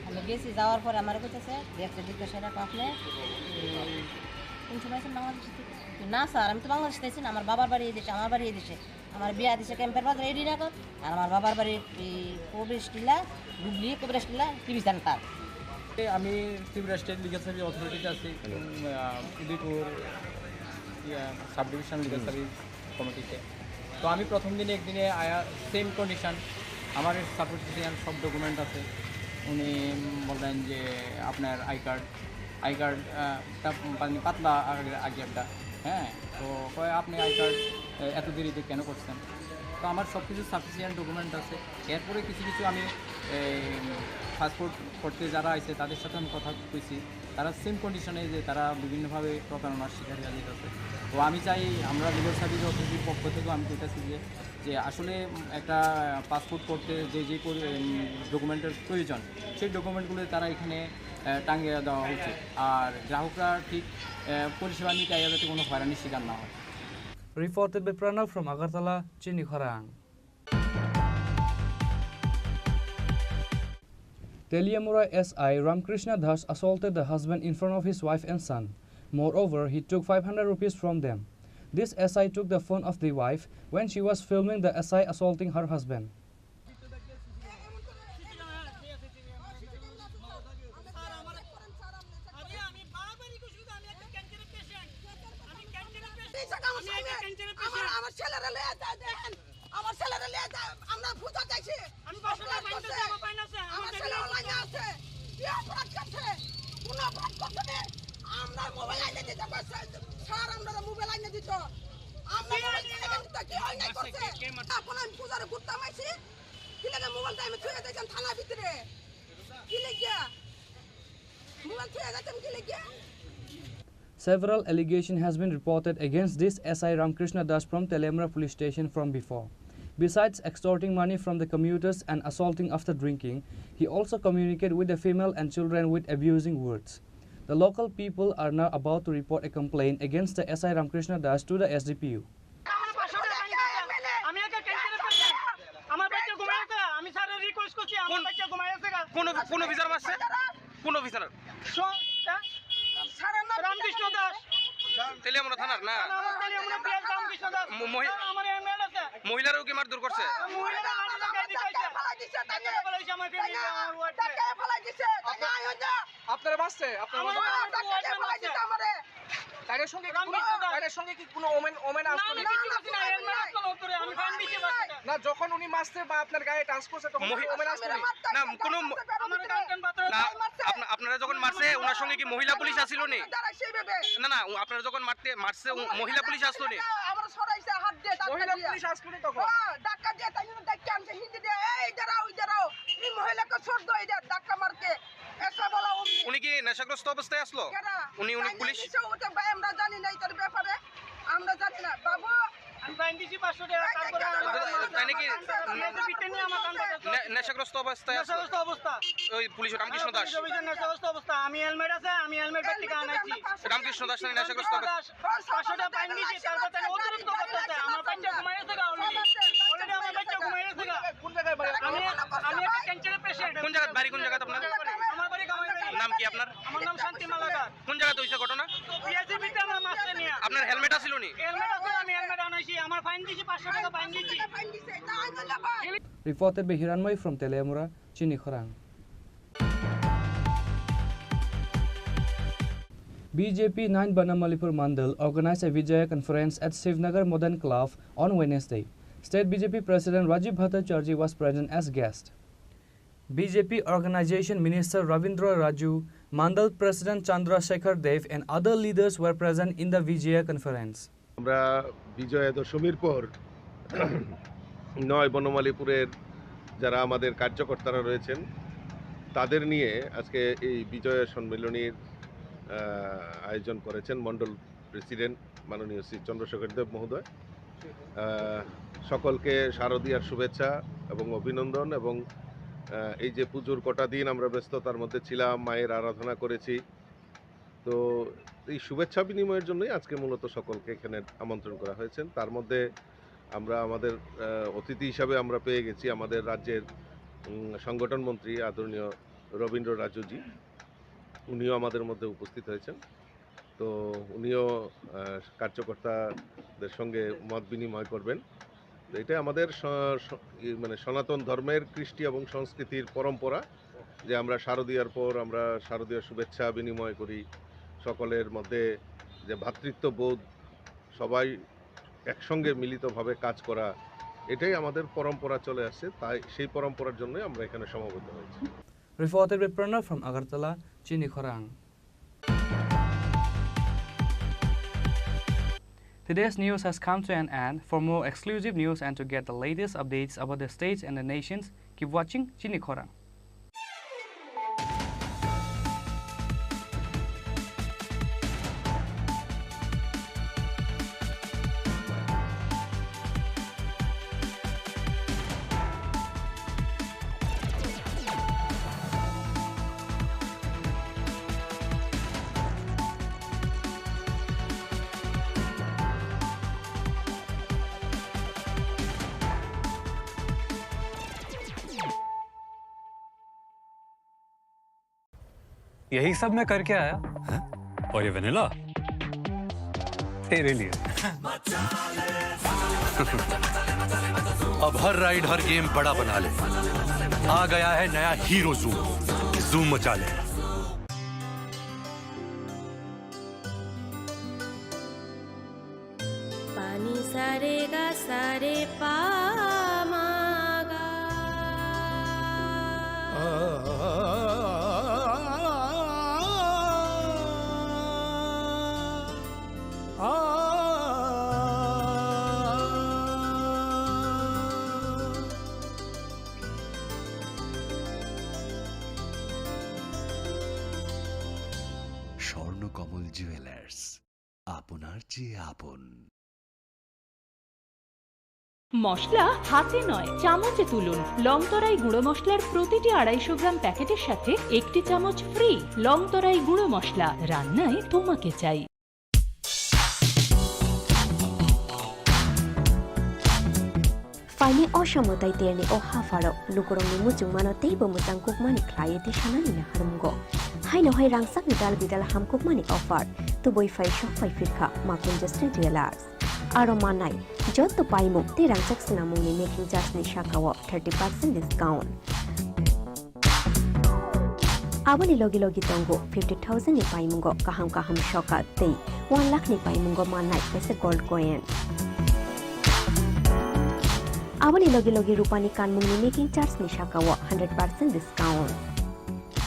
আমি গেছি যাওয়ার পরে আমার কইতেছে দেখতে জিজ্ঞাসাটা আপনি কোন সময় আছেন বাংলাদেশ থেকে না স্যার আমি তো বাংলাদেশ থেকে না আমার বাবার বাড়ি এই দেশে আমার বাড়ি এই দেশে আমার বিয়া দিছে ক্যাম্পের বাজার রেডি রাখো আর আমার বাবার বাড়ির প্রবেশ টিলা ডুবলি প্রবেশ টিলা টিভি সেন্টার। আমি ত্রিপুরা স্টেট লিগাল সার্ভিস অথরিটিতে আছি Udaipur sub division legal service কমিটিতে। তো আমি প্রথম দিনে একদিনে আয়া সেম কন্ডিশন আমার সাপোর্টিশিয়ান সব ডকুমেন্ট আছে উনি বললেন যে আপনার আই কার্ডটা পাতলা আগে একটা হ্যাঁ তো কয় আপনি আই কার্ড এত দেরিতে কেন করছেন তো আমার সব কিছু সাফিসিয়েন্ট ডকুমেন্ট আছে এরপরে কিছু কিছু আমি পাসপোর্ট করতে যারা আছে তাদের সাথে আমি কথা কইছি তারা সেম কন্ডিশনে যে তারা বিভিন্নভাবে প্রতারণার শিকার হয়ে যেতেছে তো আমি চাই আমরা লিগাল সার্ভিস অথরিটির পক্ষ থেকেও আমি কইতেছি যে আসলে একটা পাসপোর্ট করতে যে ডকুমেন্টের প্রয়োজন সেই ডকুমেন্টগুলো তারা এখানে টাঙিয়ে দেওয়া উচিত আর গ্রাহকরা ঠিক পরিষেবা নিতে যাতে কোনো হয়রানির শিকার না হয়। Reported by Pranav from Agartala, Chini Khorang. Teliamura SI Ramkrishna Das assaulted the husband in front of his wife and son. Moreover, he took 500 rupees from them. This SI took the phone of the wife when she was filming the SI assaulting her husband. Several allegations has been reported against this SI Ramkrishna Das from Telemra police station from before. Besides extorting money from the commuters and assaulting after drinking, he also communicated with the female and children with abusing words. The local people are now about to report a complaint against the SI Ramkrishna Das to the SDPU. মহিলারও কি মারধর করছে? আপনারা মারছে? তাদের সঙ্গে কি কোনো women আসতো না? যখন উনি মারছে বা আপনার গায়ে টাচ করছে তখন ওমেন আসতো না? কোনো আপনারা যখন মারছে ওনার সঙ্গে কি মহিলা পুলিশ আসছিল নি? না না, আপনারা যখন মারছে মহিলা পুলিশ আসতো নি? মহিলা পুলিশ আসলো নি তখন? উনি কি নেশাগ্রস্ত অবস্থায় আসলো? উনি পুলিশ আমরা জানি না এটার ব্যাপারে, আমরা জানি না বাবু। নেশাগ্রস্ত অবস্থায় ওই পুলিশ রামকৃষ্ণ দাস, আমি হেলমেট আছে, আমি হেলমেট থেকে আনাইছি। রামকৃষ্ণ দাস নেশাগ্রস্ত কোন জায়গায় বাড়ি? কোন জায়গায় আপনার নাম কি? আপনার আমার নাম শান্তি মালাকার। কোন জায়গাতে হইছে ঘটনা? আপনার হেলমেট আছিল নি? আমি হেলমেট আনাইছি, আমার ফাইন দিছি, 500 টাকা ফাইন দিছি। Reported by Hiranmoy from Teleamura, Chini Khorang. BJP 9 Banamalipur Mandal organized a Vijaya conference at Sivnagar Modern Club on Wednesday. State BJP President Rajiv Bhattacharjee was present as guest. BJP Organization Minister Ravindra Raju, Mandal President Chandra Shekhar Dev and other leaders were present in the Vijaya conference. আমরা বিজয়া দশমীর পর 9 বনমালীপুরের যারা আমাদের কার্যকর্তারা রয়েছেন তাদের নিয়ে আজকে এই বিজয়া সম্মেলনীর আয়োজন করেছেন মণ্ডল প্রেসিডেন্ট মাননীয় শ্রী চন্দ্রশেখর দেব মহোদয়। সকলকে শারদীয়ার শুভেচ্ছা এবং অভিনন্দন। এবং এই যে পুজোর কটা দিন আমরা ব্যস্ততার মধ্যে ছিলাম, মায়ের আরাধনা করেছি, তো এই শুভেচ্ছা বিনিময়ের জন্যই আজকে মূলত সকলকে এখানে আমন্ত্রণ করা হয়েছে। তার মধ্যে আমরা আমাদের অতিথি হিসাবে আমরা পেয়ে গেছি আমাদের রাজ্যের সংগঠন মন্ত্রী আদরণীয় রবীন্দ্র রাজুজি, উনিও আমাদের মধ্যে উপস্থিত হয়েছেন। তো উনিও কার্যকর্তাদের সঙ্গে মত বিনিময় করবেন। তো এটা আমাদের মানে সনাতন ধর্মের কৃষ্টি এবং সংস্কৃতির পরম্পরা যে আমরা শারদীয়ার পর আমরা শারদীয়ার শুভেচ্ছা বিনিময় করি, সকলের মধ্যে যে ভ্রাতৃত্ববোধ, সবাই একসঙ্গে মিলিতভাবে কাজ করা, এটাই আমাদের পরম্পরা চলে আসছে। তাই সেই পরম্পরার জন্যই আমরা এখানে সমবেত হয়েছি। Reported by Pranav from Agartala, Chini Khorang. Today's news has come to an end. For more exclusive news and to get the latest updates about the states and the nations, keep watching Chini Khorang. यही सब मैं करके आया है? और ये vanilla तेरे लिए। अब हर राइड हर गेम बड़ा बना ले। आ गया है नया हीरो जूम, जूम मचा ले। पानी सारे गा सारे पा मागा স্বর্ণকমল জুয়েলার্স, আপনার চেয়ে আপন। মশলা হাতে নয় চামচে তুলুন। লংতরাই গুঁড়ো মশলার প্রতিটি 250 গ্রাম প্যাকেটের সাথে 1টি চামচ ফ্রি। লংতরাই গুঁড়ো মশলা, রান্নায় তোমাকে চাই। Faini Oshamotai Tierney o Hafaro, Lukuroni Mujumano Table Mutangkuk Mani Client Shanani Harungo. Haino Hai Rangsak Vidal Vidal Hamkuk Mani offered to boy 5 shop 5 Filka, Makun just $3. Aromanai, Jot to Paimu, the Rangsak Sinamuni making just Nishakawa 30% discount. Abani Logi Logi Tongo, 50,000 ni Paimungo, Kaham Kaham Shoka, Tay, 1 lakh ni Paimungo Manai, as a gold coin. Abani Logi Logi Rupani Kanmuni making charge ni Shakawa 100% discount.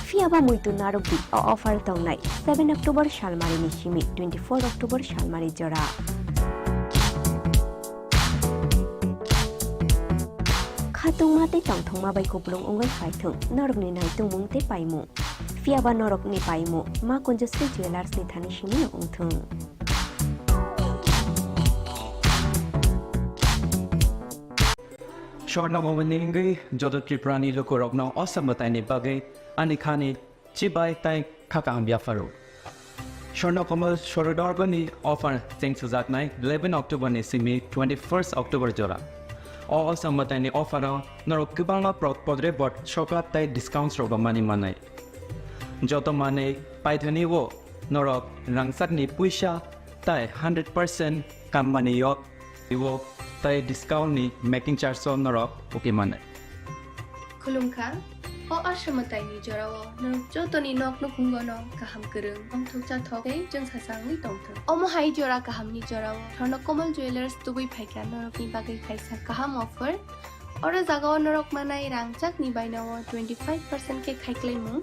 Fiaba Muito Narubi offer Tongnai 7 October Shalmari Nishimi 24 October Shalmari Jora. Khatung mate tongthong mabai kuplung ongoi phaithung norok ni nai tungmung te paimu. Fiaba norok ni paimu ma Conjustry Jewelers ni thani shimi no ongthung. Shortna momeningi jodo Triprani loko rogna osambatai ni bagay anikhani chibai tai khakam biafaro. Shortna komal shorodorgani offer thanks to Zaknai 11 October ni simi 21st October jora. Osambatai ni offer norok kibanga podre bot shoklat tai discounts roga mani manai. Joto mane paithani wo norok rangsak ni puisha tai 100% kam mani yok wo tai discount ni making charge so norok okay mane. Khulumkha o ashamatai ni jorao norok jotoni nok no kungono kaham kereng om thokcha thokai jeng sasang ni tongthong. Omo hai jora kaham ni jorao thorno Komal Jewelers tubai phaika norok ni bagai kaisa kaham offer ora jagao norok manai rangchak ni bainawo 25% ke khaiklai mu.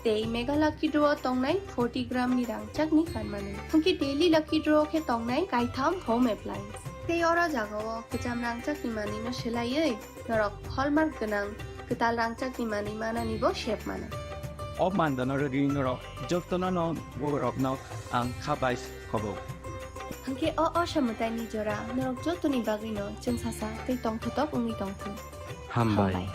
Tei mega lucky draw tongnai 40 gram ni rangchak ni kanmane. Hungki daily lucky draw ke tongnai kaitham home appliance. Tei ora jagao kejam rangchak ni mani no selai norok hallmark ganang ketal rangchak ni mani mana nibo shape mana. Of mandana regi norok jotona no worok no ang khabais khobo. Hungki o shamutai ni jora norok jotoni bagai no jeng sasa tei tong thotok ungi tongthong. Hambai.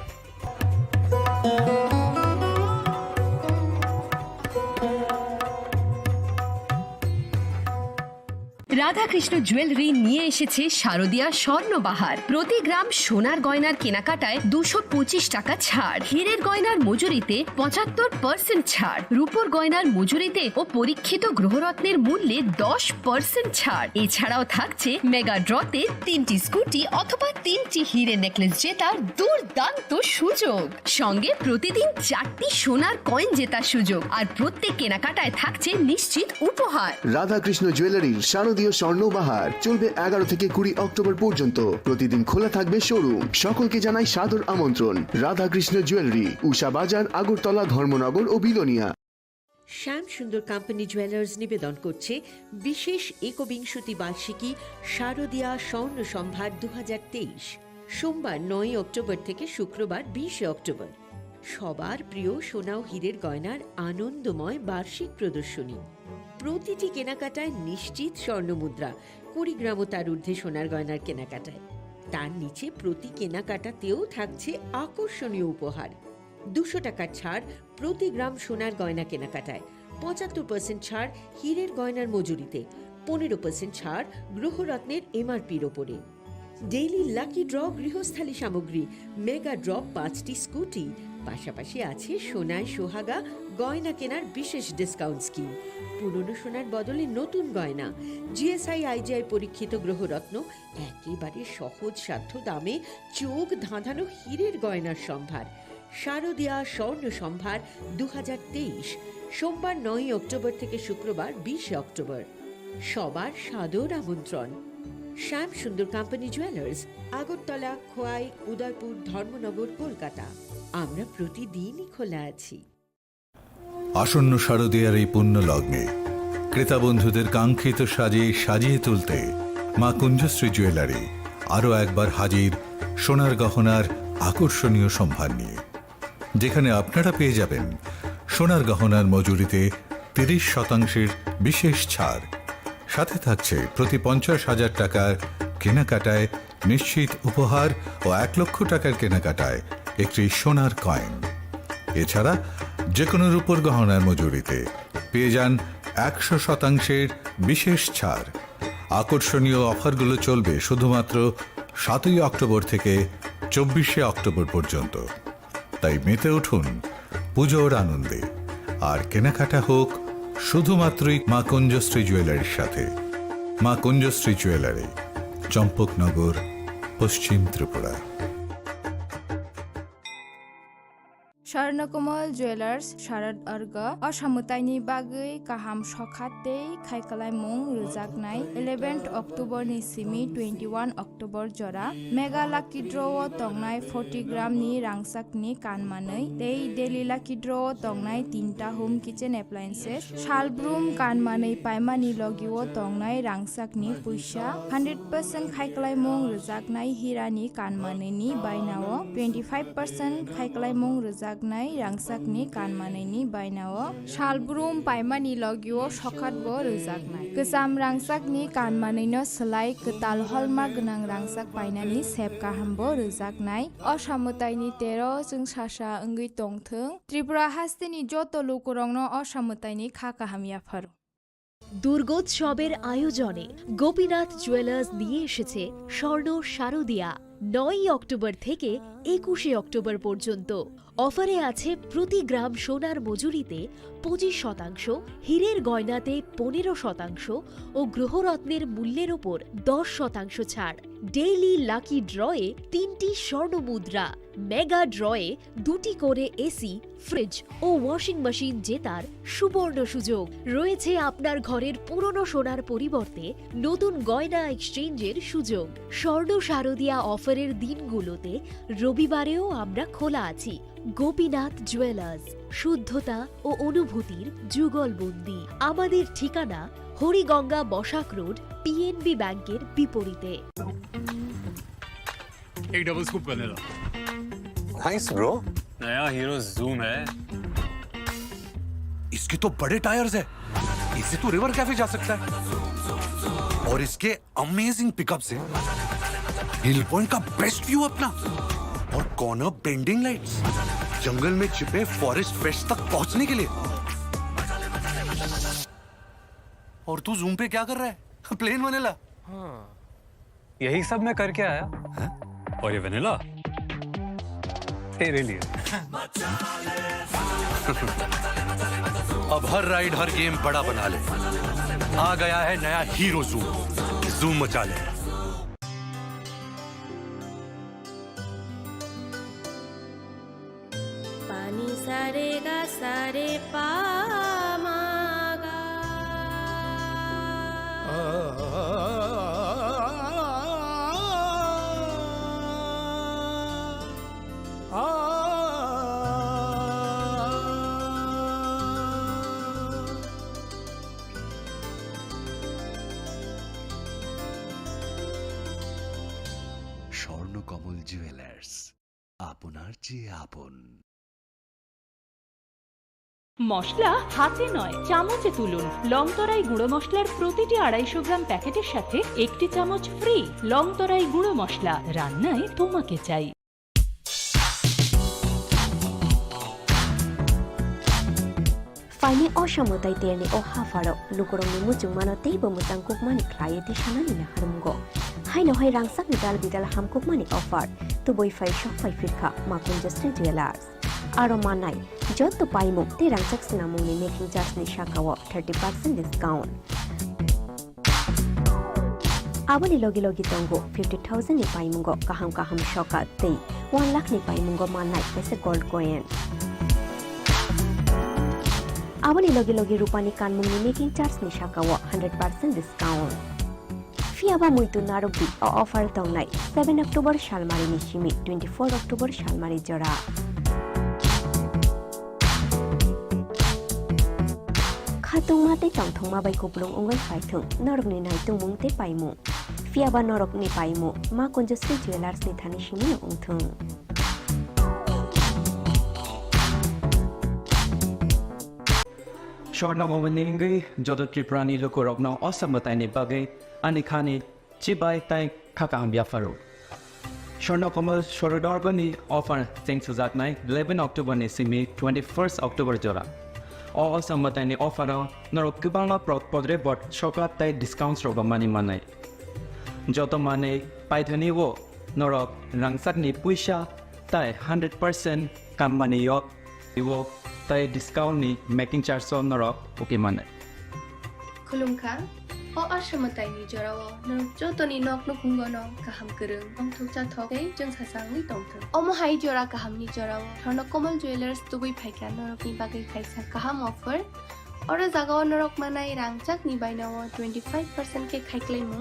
Radhakrishna jewellery নিয়ে এসেছে শারদীয়া স্বর্ণবাহার। প্রতি গ্রাম সোনার গয়নার কেনাকাটায় 225 টাকা ছাড়, হীরের গয়নার মজুরিতে 75% ছাড়, রূপোর গয়নার মজুরিতে ও পরীক্ষিত গ্রহরত্নের মূল্যে 10% ছাড়। এছাড়াও থাকছে মেগা ড্রতে 3টি স্কুটি অথবা 3টি হীরে নেকলেস জেতার দুর্দান্ত সুযোগ, সঙ্গে প্রতিদিন 4টি সোনার কয়েন জেতার সুযোগ, আর প্রত্যেক কেনাকাটায় থাকছে নিশ্চিত উপহার। রাধাকৃষ্ণ জুয়েলারির শারদীয় স্বর্ণবাহার চলবে 11 থেকে 20 অক্টোবর পর্যন্ত। প্রতিদিন খোলা থাকবে শোরুম। সকলকে জানাই সাদর আমন্ত্রণ। রাধাকৃষ্ণ জুয়েলারি, উষা বাজার, আগরতলা, ধর্মনগর ও বিলোনিয়া। শ্যাম সুন্দর কোম্পানি জুয়েলার্স নিবেদন করছে বিশেষ একবিংশতি বার্ষিকী শারদীয়া স্বর্ণ সম্ভার 2023, সোমবার 9 অক্টোবর থেকে শুক্রবার 20 অক্টোবর। সবার প্রিয় সোনা ও হীরের গয়নার আনন্দময় বার্ষিক প্রদর্শনী। প্রতিটি কেনাকাটায় নিশ্চিত স্বর্ণমুদ্রা, 20 গ্রাম ও তার ঊর্ধ্বে সোনার গয়নার কেনাকাটায়। তার নিচে প্রতি কেনাকাটাতেও থাকছে আকর্ষণীয় উপহার। 200 টাকার ছাড় প্রতি গ্রাম সোনার গয়না কেনাকাটায়, 75% ছাড় হীরের গয়নার মজুরিতে, 15% ছাড় গ্রহরত্নের এমআরপির ওপরে। ডেইলি লাকি ড্র গৃহস্থালী সামগ্রী, মেগা ড্র 5টি স্কুটি, পাশাপাশি আছে সোনায় সোহাগা গয়না কেনার বিশেষ ডিসকাউন্ট স্কিম। পুরনো সোনার বদলে নতুন গয়না, জিএসআই আইজিআই পরীক্ষিত গ্রহরত্ন, একেবারে সহজ সাধ্য দামে চোখ ধাঁধানো হীরের গয়নার সম্ভার। শারদীয়া স্বর্ণ সম্ভার 2023, সোমবার 9 অক্টোবর থেকে শুক্রবার 20 অক্টোবর। সবার সাদর আমন্ত্রণ। শ্যাম সুন্দর কোম্পানি জুয়েলার্স, আগরতলা, খোয়াই, উদয়পুর, ধর্মনগর, কলকাতা। আমরা প্রতিদিনই খোলা আছি। আসন্ন শারদীয়ার এই পুণ্য লগ্নে ক্রেতা বন্ধুদের কাঙ্ক্ষিত সাজে সাজিয়ে তুলতে মা কুঞ্জশ্রী জুয়েলারি আরও একবার হাজির সোনার গহনার আকর্ষণীয় সম্ভার নিয়ে, যেখানে আপনারা পেয়ে যাবেন সোনার গহনার মজুরিতে 30% বিশেষ ছাড়। সাথে থাকছে প্রতি 50,000 টাকার কেনাকাটায় নিশ্চিত উপহার ও 1 লক্ষ টাকার কেনাকাটায় একটি সোনার কয়েন। এছাড়া যে কোনো রূপোর গহনার মজুরিতে পেয়ে যান 100% বিশেষ ছাড়। আকর্ষণীয় অফারগুলো চলবে শুধুমাত্র 7ই অক্টোবর থেকে 24শে অক্টোবর পর্যন্ত। তাই মেতে উঠুন পুজোর আনন্দে, আর কেনাকাটা হোক শুধুমাত্রই মা কুঞ্জশ্রী জুয়েলারির সাথে। মা কুঞ্জশ্রী জুয়েলারি, চম্পকনগর, পশ্চিম ত্রিপুরা। स्वर्णकमल ज्वेलर्स शारद अर्ग असामुताइनि बागै गाहाम सखातै खायखालायमुं रोजागनाय 11 अक्टोबर नि सिमी 21 अक्टोबर जरा मेगा लाकी ड्र तंगनाय 40 ग्राम नि रांसाकनि कानमानै दै डेली लाकी ड्र तंगनाय 3टा होम किचेन एप्लायेंसेस शालब्रुम कानमानै पाइमानि लगिओ तंगनाय रांसाकनि पुइसा 100% खायखालायमुं रोजागनाय हिरानि कानमानैनि बायनाव 25% खायखालायमुं रोजाग रांसाकनि कानमानैनि बायनाव शालब्रुम पाइमानि लगिओ सखातबो रोजागनाय गोजाम रांसाकनि कानमानैनो सोलाय गोताल हलमार्क गोनां रांसाक बायनानि सेब गाहामबो रोजागनाय असामुताइनि 13 जों सासा ओंगै तंथों त्रिपुरा हास्तेनि जत लोकरंनो असामुताइनि खा काहामियाफोर। দুর্গোৎসবের আয়োজনে গোপীনাথ জুয়েলার্স নিয়ে এসেছে স্বর্ণ শারদিয়া। 9 অক্টোবর থেকে 21শে অক্টোবর পর্যন্ত অফারে আছে প্রতি গ্রাম সোনার মজুরিতে 25%, হীরের গয়নাতে 15% ও গ্রহরত্নের মূল্যের ওপর 10% ছাড়। ডেইলি লাকি ড্রয়ে 3টি স্বর্ণ মুদ্রা, মেগা ড্রয়ে 2টি করে এসি, ফ্রিজ ও ওয়াশিং মেশিন জেতার সুবর্ণ সুযোগ রয়েছে। আপনার ঘরের পুরনো সোনার পরিবর্তে নতুন গয়না এক্সচেঞ্জের সুযোগ। স্বর্ণ শারদিয়া অফারের দিনগুলোতে রবিবারেও আমরা খোলা আছি। গোপীনাথ জুয়েলার্স, শুদ্ধতা ও অনুভূতির যুগলবন্দি। আমাদের ঠিকানা হরিগঙ্গা বসাক রোড, পিএনবি ব্যাংকের বিপরীতে। एक double scoop vanilla. Nice bro. नया हीरो जूम है। इसके तो बड़े टायर्स है, इससे तो रिवर कैफे जा सकता है। और इसके अमेजिंग पिकअप से हिल पॉइंट का बेस्ट व्यू अपना, और कॉर्नर बेंडिंग लाइट्स, जंगल में छिपे फॉरेस्ट फेस्ट तक पहुंचने के लिए। और तू जूम पे क्या कर रहा है? Plain vanilla. हाँ, यही सब मैं करके आया। है? और ये वैनिला तेरे लिए। अब हर राइड हर गेम बड़ा बना ले। आ गया है नया हीरो जूम, जूम मचा ले। पानी सारे गा सारे पा मागा স্বর্ণকমল জুয়েলার্স, আপনার চেয়ে আপন। মশলা হাতে নয় চামচে তুলুন। লংতরাই গুঁড়ো মশলার প্রতিটি 250 গ্রাম প্যাকেটের সাথে 1টি চামচ ফ্রি। লংতরাই গুঁড়ো মশলা, রান্নায় তোমাকে চাই। Fine Oshamotai Terne o Hafaro, Lukurong Mutumano table Mutang Cookmani Client Shanana Harumgo. Hino Hai Rangsak Vidal Vidal Ham Cookmani offer to boy 5 shop 5 Firka, Makun Just Jewelers. Aromanai, Jot to Paimo, the Rangsak Sinamoni making just Nishakawa 30% discount. Abani Logi Logi Tongo 50,000 ni Paimungo, Kaham Kaham Shoka, they 1 lakh ni Paimungo Manai, as a gold coin. Abani Logi Logi Rupani Kanmuni making charge ni Shakawa 100% discount. Fiaba Muitu Narubi or offer Tonai 7 October Shalmari Nishimi, 24 October Shalmari Jora. Katung Mate Tangtoma by Kuplung Ungal Faitung, Norogni Naitung Mungte Paimu. Fiaba Norok ni Paimu, Makun Just Jewelers ni Tanishimi Untung. স্বর্ণভবনেঙ্গৈ যত ত্রিপুরানি লোকরগ্ন অসমতাইনি বাগৈ আনিখানি চিবাই তাই খাকাম বিয়াফারো Swarnakamal সরোদর্বনী offer চেং সুজাকনাই 11 অক্টোবরनि Simi 21 October জোড়া অসমতাইনি অফারাव নরক গোबाङा পদরে বট সকাত তাই discount রগমানি মানাই যত মানে পাইথনি ও নরক রাংসাকনি পুইসা তাই 100% কামমানি ইও তাই ডিসকাউন্টনি মেকিং চার্জ নরক ওকে মানে खुलुमखा असमताइनि जराव नों जतनि नक नुखुंगनो गाहाम गोरों अंथुक जाथकै जों सासांनि दंथों अमहाय जरा गाहामनि जराव धर्न कमल ज्वेलार्स दुबै फायखा नरकनि बागै खायसा गाहाम अफर और जागाव नरक मानाय रांचाकनि बायनाव 25% के खायख्लायमु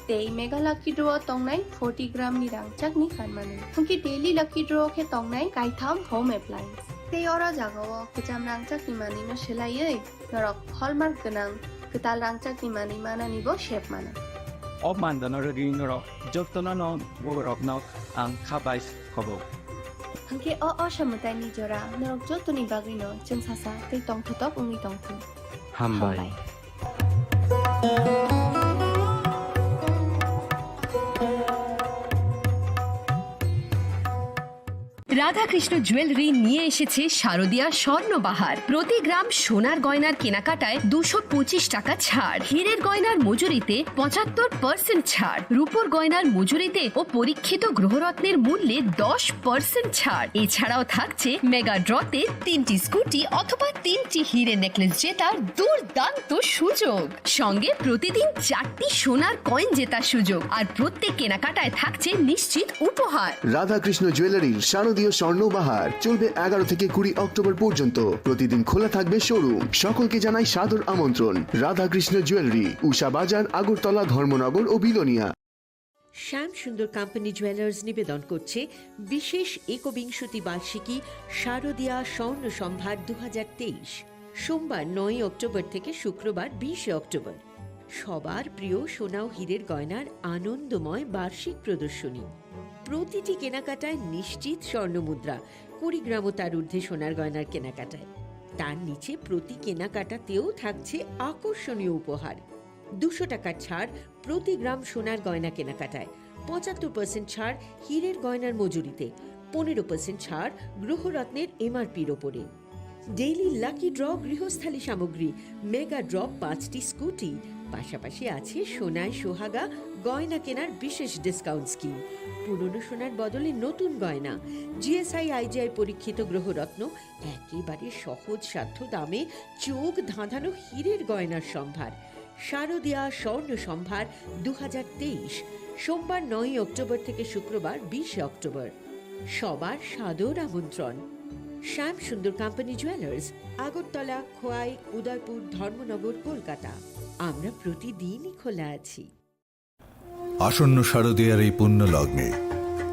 ते मेगा लाकी ड्र तंगनाय 40 ग्रामनि रांचाकनि खानमानो हुंकि डेली लाकी ड्र के तंगनाय गायथाम होम एप्लायन्स ते और जागाव गोजाम रांचाकनि मानिनो सोलायै नरक हलमार्क गोनां Ketal rangcak ni mana ni bo shape mana. Mandana regi noro joktona no worok no ang khabais khobo. Hangke samutai ni jora norok jotoni bagi no jeung sasa tei tong thotok ungi tong thu. Hambai. Radhakrishna jewellery নিয়ে এসেছে শারদীয়া স্বর্ণবাহার। প্রতি গ্রাম সোনার গয়নার কেনাকাটায় 225 টাকা ছাড়, হীরের গয়নার মজুরিতে 75% ছাড়, রূপোর গয়নার মজুরিতে ও পরীক্ষিত গ্রহরত্নের মূল্যে 10% ছাড়। এছাড়াও থাকছে মেগা ড্রতে 3টি স্কুটি অথবা 3টি হীরে নেকলেস জেতার দুর্দান্ত সুযোগ, সঙ্গে প্রতিদিন 4টি সোনার কয়েন জেতার সুযোগ, আর প্রত্যেক কেনাকাটায় থাকছে নিশ্চিত উপহার। রাধাকৃষ্ণ জুয়েলারির শারদীয় স্বর্ণবাহার চলবে 11 থেকে 20 অক্টোবর পর্যন্ত। প্রতিদিন খোলা থাকবে শোরুম। সকলকে জানাই সাদর আমন্ত্রণ। রাধাকৃষ্ণ জুয়েলারি, উষা বাজার, আগরতলা, ধর্মনগর ও বিলোনিয়া। শ্যাম সুন্দর কোম্পানি জুয়েলার্স নিবেদন করছে বিশেষ একবিংশতি বার্ষিকী শারদীয়া স্বর্ণ সম্ভার 2023, সোমবার 9 অক্টোবর থেকে শুক্রবার 20 অক্টোবর। সবার প্রিয় সোনা ও হীরের গয়নার আনন্দময় বার্ষিক প্রদর্শনী। প্রতিটি কেনাকাটায় নিশ্চিত স্বর্ণমুদ্রা, 20 গ্রাম ও তার ঊর্ধ্বে সোনার গয়নার কেনাকাটায়। তার নিচে প্রতি কেনাকাটাতেও থাকছে আকর্ষণীয় উপহার। 200 টাকার ছাড় প্রতি গ্রাম সোনার গয়না কেনাকাটায়, 75% ছাড় হীরের গয়নার মজুরিতে, 15% ছাড় গ্রহরত্নের এমআরপির ওপরে। ডেইলি লাকি ড্র গৃহস্থালী সামগ্রী, মেগা ড্র 5টি স্কুটি, পাশাপাশি আছে সোনায় সোহাগা গয়না কেনার বিশেষ ডিসকাউন্ট স্কিম। পুরনো সোনার বদলে নতুন গয়না, জিএসআই আইজিআই পরীক্ষিত গ্রহরত্ন, একেবারে সহজ সাধ্য দামে চোখ ধাঁধানো হীরের গয়নার সম্ভার। শারদীয়া স্বর্ণ সম্ভার 2023, সোমবার 9 অক্টোবর থেকে শুক্রবার 20 অক্টোবর। সবার সাদর আমন্ত্রণ। শ্যাম সুন্দর কোম্পানি জুয়েলার্স, আগরতলা, খোয়াই, উদয়পুর, ধর্মনগর, কলকাতা। আমরা প্রতিদিনই খোলা আছি। আসন্ন শারদীয়ার এই পুণ্য লগ্নে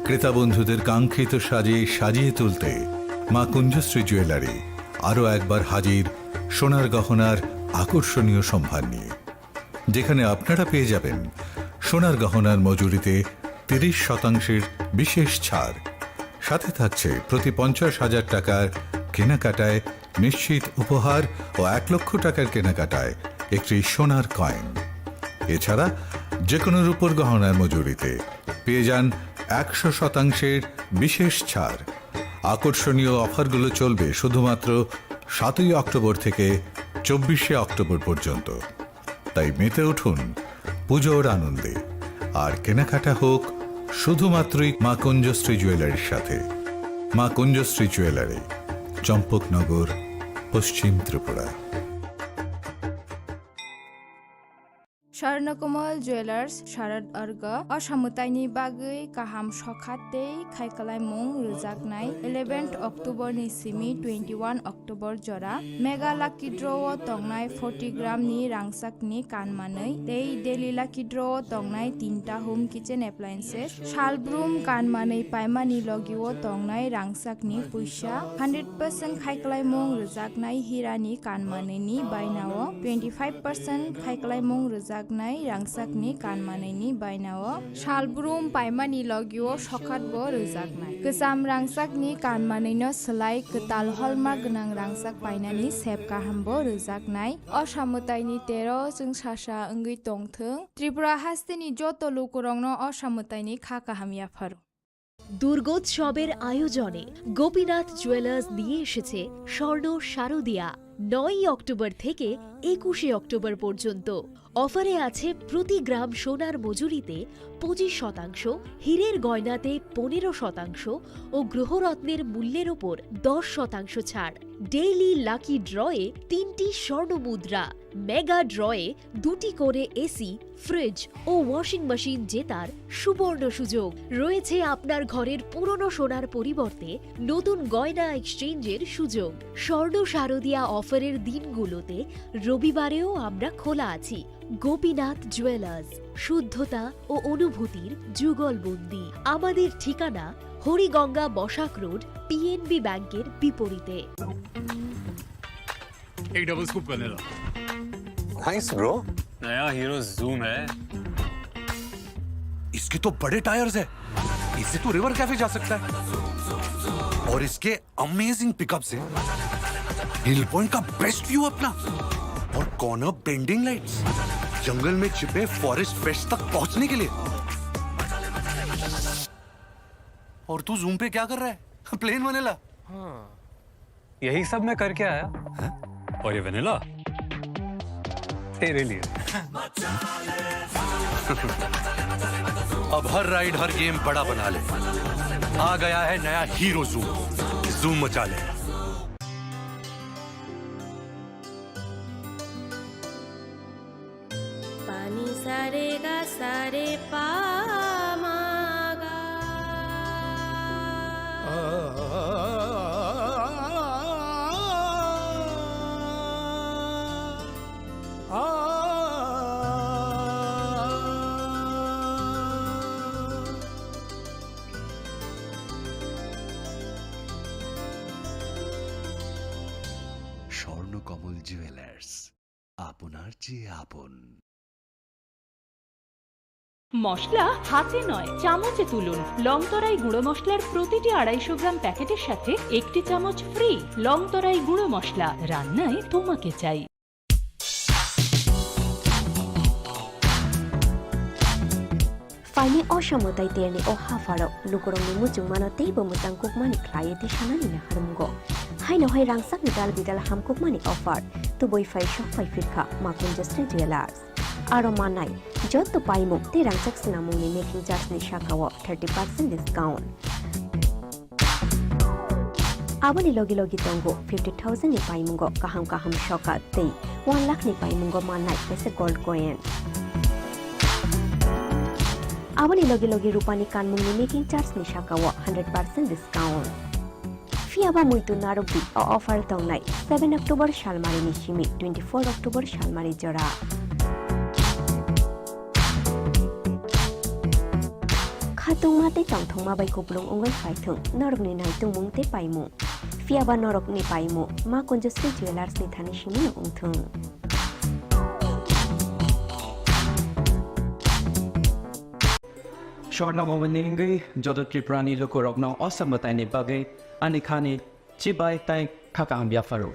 ক্রেতা বন্ধুদের কাঙ্ক্ষিত সাজিয়ে তুলতে মা কুঞ্জশ্রী জুয়েলারি আরও একবার হাজির সোনার গহনার আকর্ষণীয় সম্ভার নিয়ে, যেখানে আপনারা পেয়ে যাবেন সোনার গহনার মজুরিতে 30% বিশেষ ছাড়, সাথে থাকছে প্রতি 50,000 টাকার কেনাকাটায় নিশ্চিত উপহার ও 1 লক্ষ টাকার কেনাকাটায় একটি সোনার কয়েন। এছাড়া যে কোনো রূপোর গহনার মজুরিতে পেয়ে যান 100% বিশেষ ছাড়। আকর্ষণীয় অফারগুলো চলবে শুধুমাত্র 7 অক্টোবর থেকে 24 অক্টোবর পর্যন্ত। তাই মেতে উঠুন পুজোর আনন্দে, আর কেনাকাটা হোক শুধুমাত্রই মা কুঞ্জশ্রী জুয়েলারির সাথে। মা কুঞ্জশ্রী জুয়েলারি, চম্পকনগর, পশ্চিম ত্রিপুরা। স্বর্ণকমল জুয়েলার্স শারদ अर्ग असामुताइनि बागै गाहाम सखाते खायखालायमुं रोजाकनाय 11 अक्टोबरनि सिमी 21 अक्टोबर जरा मेगा लाकी ड्र तंगनाय 40 ग्रामनि रांसाकनि कानमानै तै डेली लाकी ड्र तंगनाय 3टा होम किचेन एप्लायन्सेस शालब्रुम कानमानै पायमानि लगिओ तंगनाय रांसाकनि पुइसा 100% खायखालायमुं रोजाकनाय हिरानि कानमानैनि बायनाव 25% खायखालायमुं रोजाक रांसाकनि कानमानैनि बायनाव शालब्रुम पायमानि लगिओ सखातबो रोजाकनाय गोजाम रांसाकनि कानमानैनो सोलाय गोताल हलमार्क गोनां रांसाक बायनानि सेब गाहामबो रोजाकनाय असामुताइनि 13 जों सासा ओंगै तंथों त्रिपुरा हास्तिनि जत लुकुरंनो असामुताइनि खा गाहामियाफोर। দুর্গোৎসবের আয়োজনে গোপীনাথ জুয়েলার্স নিয়ে এসেছে স্বর্ণ শারদিয়া 9 অক্টোবর থেকে 21 অক্টোবর পর্যন্ত। অফারে আছে প্রতি গ্রাম সোনার মজুরিতে 25%, হীরের গয়নাতে 15% ও গ্রহরত্নের মূল্যের ওপর 10% ছাড়। ডেইলি লাকি ড্রয়ে 3টি স্বর্ণ মুদ্রা, মেগা ড্রয়ে 2টি করে এসি, ফ্রিজ ও ওয়াশিং মেশিন জেতার সুবর্ণ সুযোগ রয়েছে। আপনার ঘরের পুরনো সোনার পরিবর্তে নতুন গয়না এক্সচেঞ্জের সুযোগ। স্বর্ণ শারদিয়া অফারের দিনগুলোতে রবিবারেও আমরা খোলা আছি। গোপীনাথ জুয়েলার্স, শুদ্ধতা ও অনুভূতির যুগলবন্দি। আমাদের ঠিকানা হরিগঙ্গা বসাক রোড, পিএনবি ব্যাংকের বিপরীতে। एक double scoop vanilla. Nice bro. नया हीरो जूम है। इसके तो बड़े टायर्स है, इससे तो रिवर कैफे जा सकता है। और इसके अमेजिंग पिकअप से हिल पॉइंट का बेस्ट व्यू अपना, और कॉर्नर बेंडिंग लाइट्स, जंगल में छिपे फॉरेस्ट फेस्ट तक पहुंचने के लिए। और तू जूम पे क्या कर रहा है? Plane vanilla. हाँ, यही सब मैं करके आया। और ये वनीला तेरे लिए। अब हर राइड हर गेम बड़ा बना ले। आ गया है नया हीरो जूम, जूम मचा ले। पानी सारे गा सारे पा मा गा। স্বর্ণকমল জুয়েলার্স, আপনার চেয়ে আপন। মশলা হাতে নয় চামচে তুলুন। লংতরাই গুঁড়ো মশলার প্রতিটি 250 গ্রাম প্যাকেটের সাথে 1টি চামচ ফ্রি। লংতরাই গুঁড়ো মশলা, রান্নায় তোমাকে চাই। Faini osamodai terni o hafaro lukurongni muchung manotei bo musang kukmani klayeti sanani na harumgo. Haino hai rangsak bidal bidal ham kukmani offer tu boi fai shop fai firkha makun just jewelers. Aro manai jot to paimu te rangsak sinamungni making charge ni shakawo 30% discount. Abani logi logi tongo 50,000 ni paimungo kaham shoka tei 1 lakh ni paimungo manai pese gold coin. Abani logi logi rupani kanmungni making charge ni shakawo 100% discount. Fiaba muitu narubi o offer tongnai 7 October shalmari ni shimi 24 October shalmari jora. Khatung mate tongthong mabai kuplung ongoi phaithung norok ni naitung mungte paimu. Fiaba norok ni paimu ma Conjustry Jewelers ni thani shimi no ongthung. Shortna moveningi jodo triprani loko rogna osambatai ni bagai anikhani chibai tai khakam biafaro.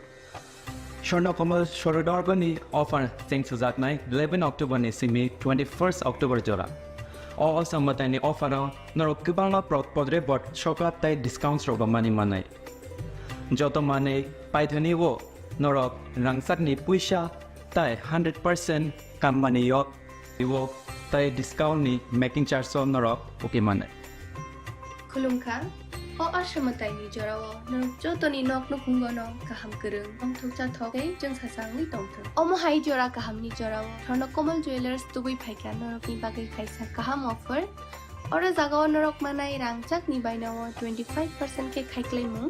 Shortna komal shorodarbani offer thanks to zaknai 11 October ni simi 21st October jora. O osambatai ni offer norok kibala podre bot shokap tai discounts roba mani manai. Joto mane paithani wo norok rangsak ni puisha tai 100% kam mani yok iwo tai discount ni making charge so norok okay mane. Khulumkha o asamatai ni jorao norok jotoni nok no kungono kaham kereng ong thokcha thokai jeng sasang ni tongthong. Omo hai jora kaham ni jorao Swarnakomal Jewelers tubui phaika norok ni bagai khaisa kaham offer. Ora jagao norok manai rangchak ni bainawo 25% ke khaiklai mu.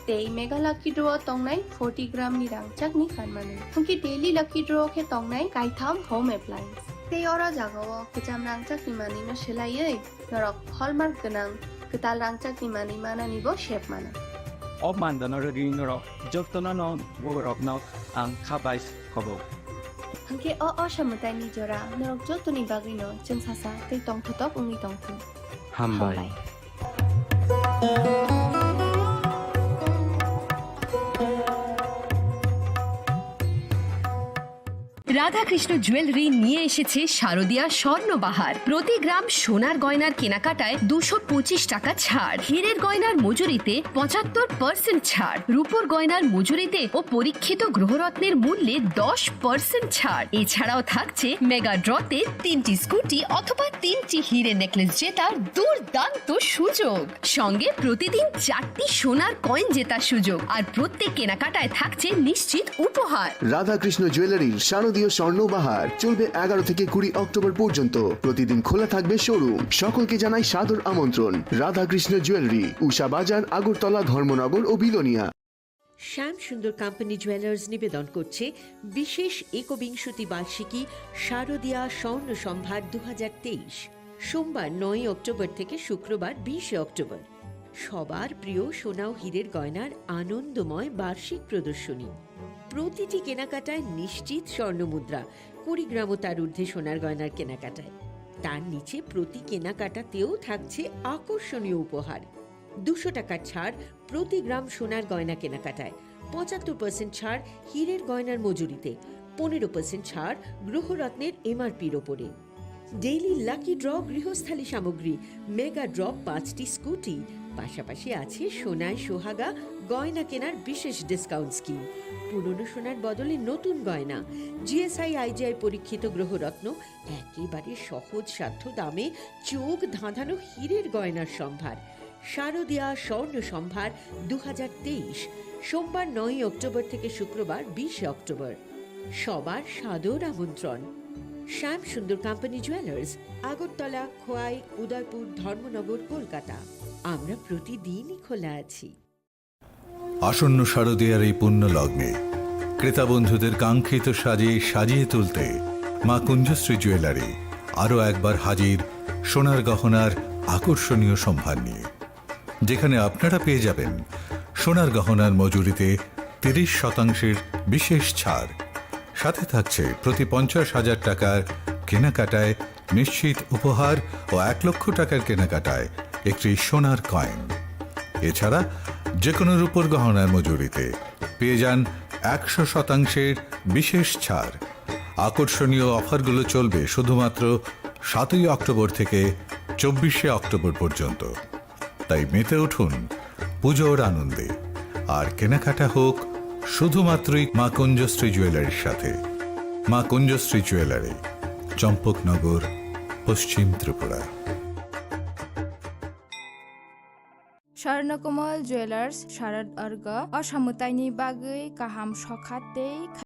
Tei mega lucky draw tongnai 40 gram ni rangchak ni kanmane. Hungki daily lucky draw ke tongnai kaitham home appliance. Tei ora jagao kecham rangchak ni mani no selaiei norok hallmark ganang ketal rangchak ni mani mana nibo shape mana. O mandana ri norok jotona no borok no ang khabais khobo. Hungki o samutai ni jora norok jotoni bagai no jeng sasa tei tongthotok ungi tongthong. Hambai. Radhakrishna jewellery নিয়ে এসেছে শারদীয়া স্বর্ণবাহার। প্রতি গ্রাম সোনার গয়নার কেনাকাটায় 225 টাকা ছাড়, হীরের গয়নার মজুরিতে 75% ছাড়, রূপোর গয়নার মজুরিতে ও পরীক্ষিত গ্রহরত্নের মূল্যে 10% ছাড়। এছাড়াও থাকছে মেগা ড্রতে 3টি স্কুটি অথবা 3টি হীরে নেকলেস জেতার দুর্দান্ত সুযোগ, সঙ্গে প্রতিদিন 4টি সোনার কয়েন জেতার সুযোগ, আর প্রত্যেক কেনাকাটায় থাকছে নিশ্চিত উপহার। রাধাকৃষ্ণ জুয়েলারির শারদীয় স্বর্ণবাহার চলবে 11 থেকে 20 অক্টোবর পর্যন্ত। প্রতিদিন খোলা থাকবে শোরুম। সকলকে জানাই সাদর আমন্ত্রণ। রাধাকৃষ্ণ জুয়েলারি, উষা বাজার, আগরতলা, ধর্মনগর ও বিলোনিয়া। শ্যাম সুন্দর কোম্পানি জুয়েলার্স নিবেদন করছে বিশেষ একবিংশতি বার্ষিকী শারদীয়া স্বর্ণ সম্ভার 2023, সোমবার 9 অক্টোবর থেকে শুক্রবার 20 অক্টোবর। সবার প্রিয় সোনা ও হীরের গয়নার আনন্দময় বার্ষিক প্রদর্শনী। প্রতিটি কেনাকাটায় নিশ্চিত স্বর্ণমুদ্রা, 20 গ্রাম ও তার ঊর্ধ্বে সোনার গয়নার কেনাকাটায়। তার নিচে প্রতি কেনাকাটাতেও থাকছে আকর্ষণীয় উপহার। 200 টাকার ছাড় প্রতি গ্রাম সোনার গয়না কেনাকাটায়, 75% ছাড় হীরের গয়নার মজুরিতে, 15% ছাড় গ্রহরত্নের এমআরপির ওপরে। ডেইলি লাকি ড্র গৃহস্থালী সামগ্রী, মেগা ড্র 5টি স্কুটি, পাশাপাশি আছে সোনায় সোহাগা গয়না কেনার বিশেষ ডিসকাউন্ট স্কিম। পুরনো সোনার বদলে নতুন গয়না, জিএসআই আইজিআই পরীক্ষিত গ্রহরত্ন, একেবারে সহজ সাধ্য দামে চোখ ধাঁধানো হীরের গয়নার সম্ভার। শারদীয়া স্বর্ণ সম্ভার 2023, সোমবার 9 অক্টোবর থেকে শুক্রবার 20 অক্টোবর। সবার সাদর আমন্ত্রণ। শ্যাম সুন্দর কোম্পানি জুয়েলার্স, আগরতলা, খোয়াই, উদয়পুর, ধর্মনগর, কলকাতা। আমরা প্রতিদিনই খোলা আছি। আসন্ন শারদীয়ার এই পুণ্য লগ্নে ক্রেতা বন্ধুদের কাঙ্ক্ষিত সাজে সাজিয়ে তুলতে মা কুঞ্জশ্রী জুয়েলারি আরও একবার হাজির সোনার গহনার আকর্ষণীয় সম্ভার নিয়ে, যেখানে আপনারা পেয়ে যাবেন সোনার গহনার মজুরিতে 30% বিশেষ ছাড়। সাথে থাকছে প্রতি 50,000 টাকার কেনাকাটায় নিশ্চিত উপহার ও 1 লক্ষ টাকার কেনাকাটায় একটি সোনার কয়েন। এছাড়া যে কোনো রূপোর গহনার মজুরিতে পেয়ে যান 100% বিশেষ ছাড়। আকর্ষণীয় অফারগুলো চলবে শুধুমাত্র 7 অক্টোবর থেকে 24 অক্টোবর পর্যন্ত। তাই মেতে উঠুন পুজোর আনন্দে, আর কেনাকাটা হোক শুধুমাত্রই মা কুঞ্জশ্রী জুয়েলারির সাথে। মা কুঞ্জশ্রী জুয়েলারি, চম্পকনগর, পশ্চিম ত্রিপুরা। স্বর্ণকমল জুয়েলার্স শারদ अर्घ असामुताइनि बागै गाहाम सखातै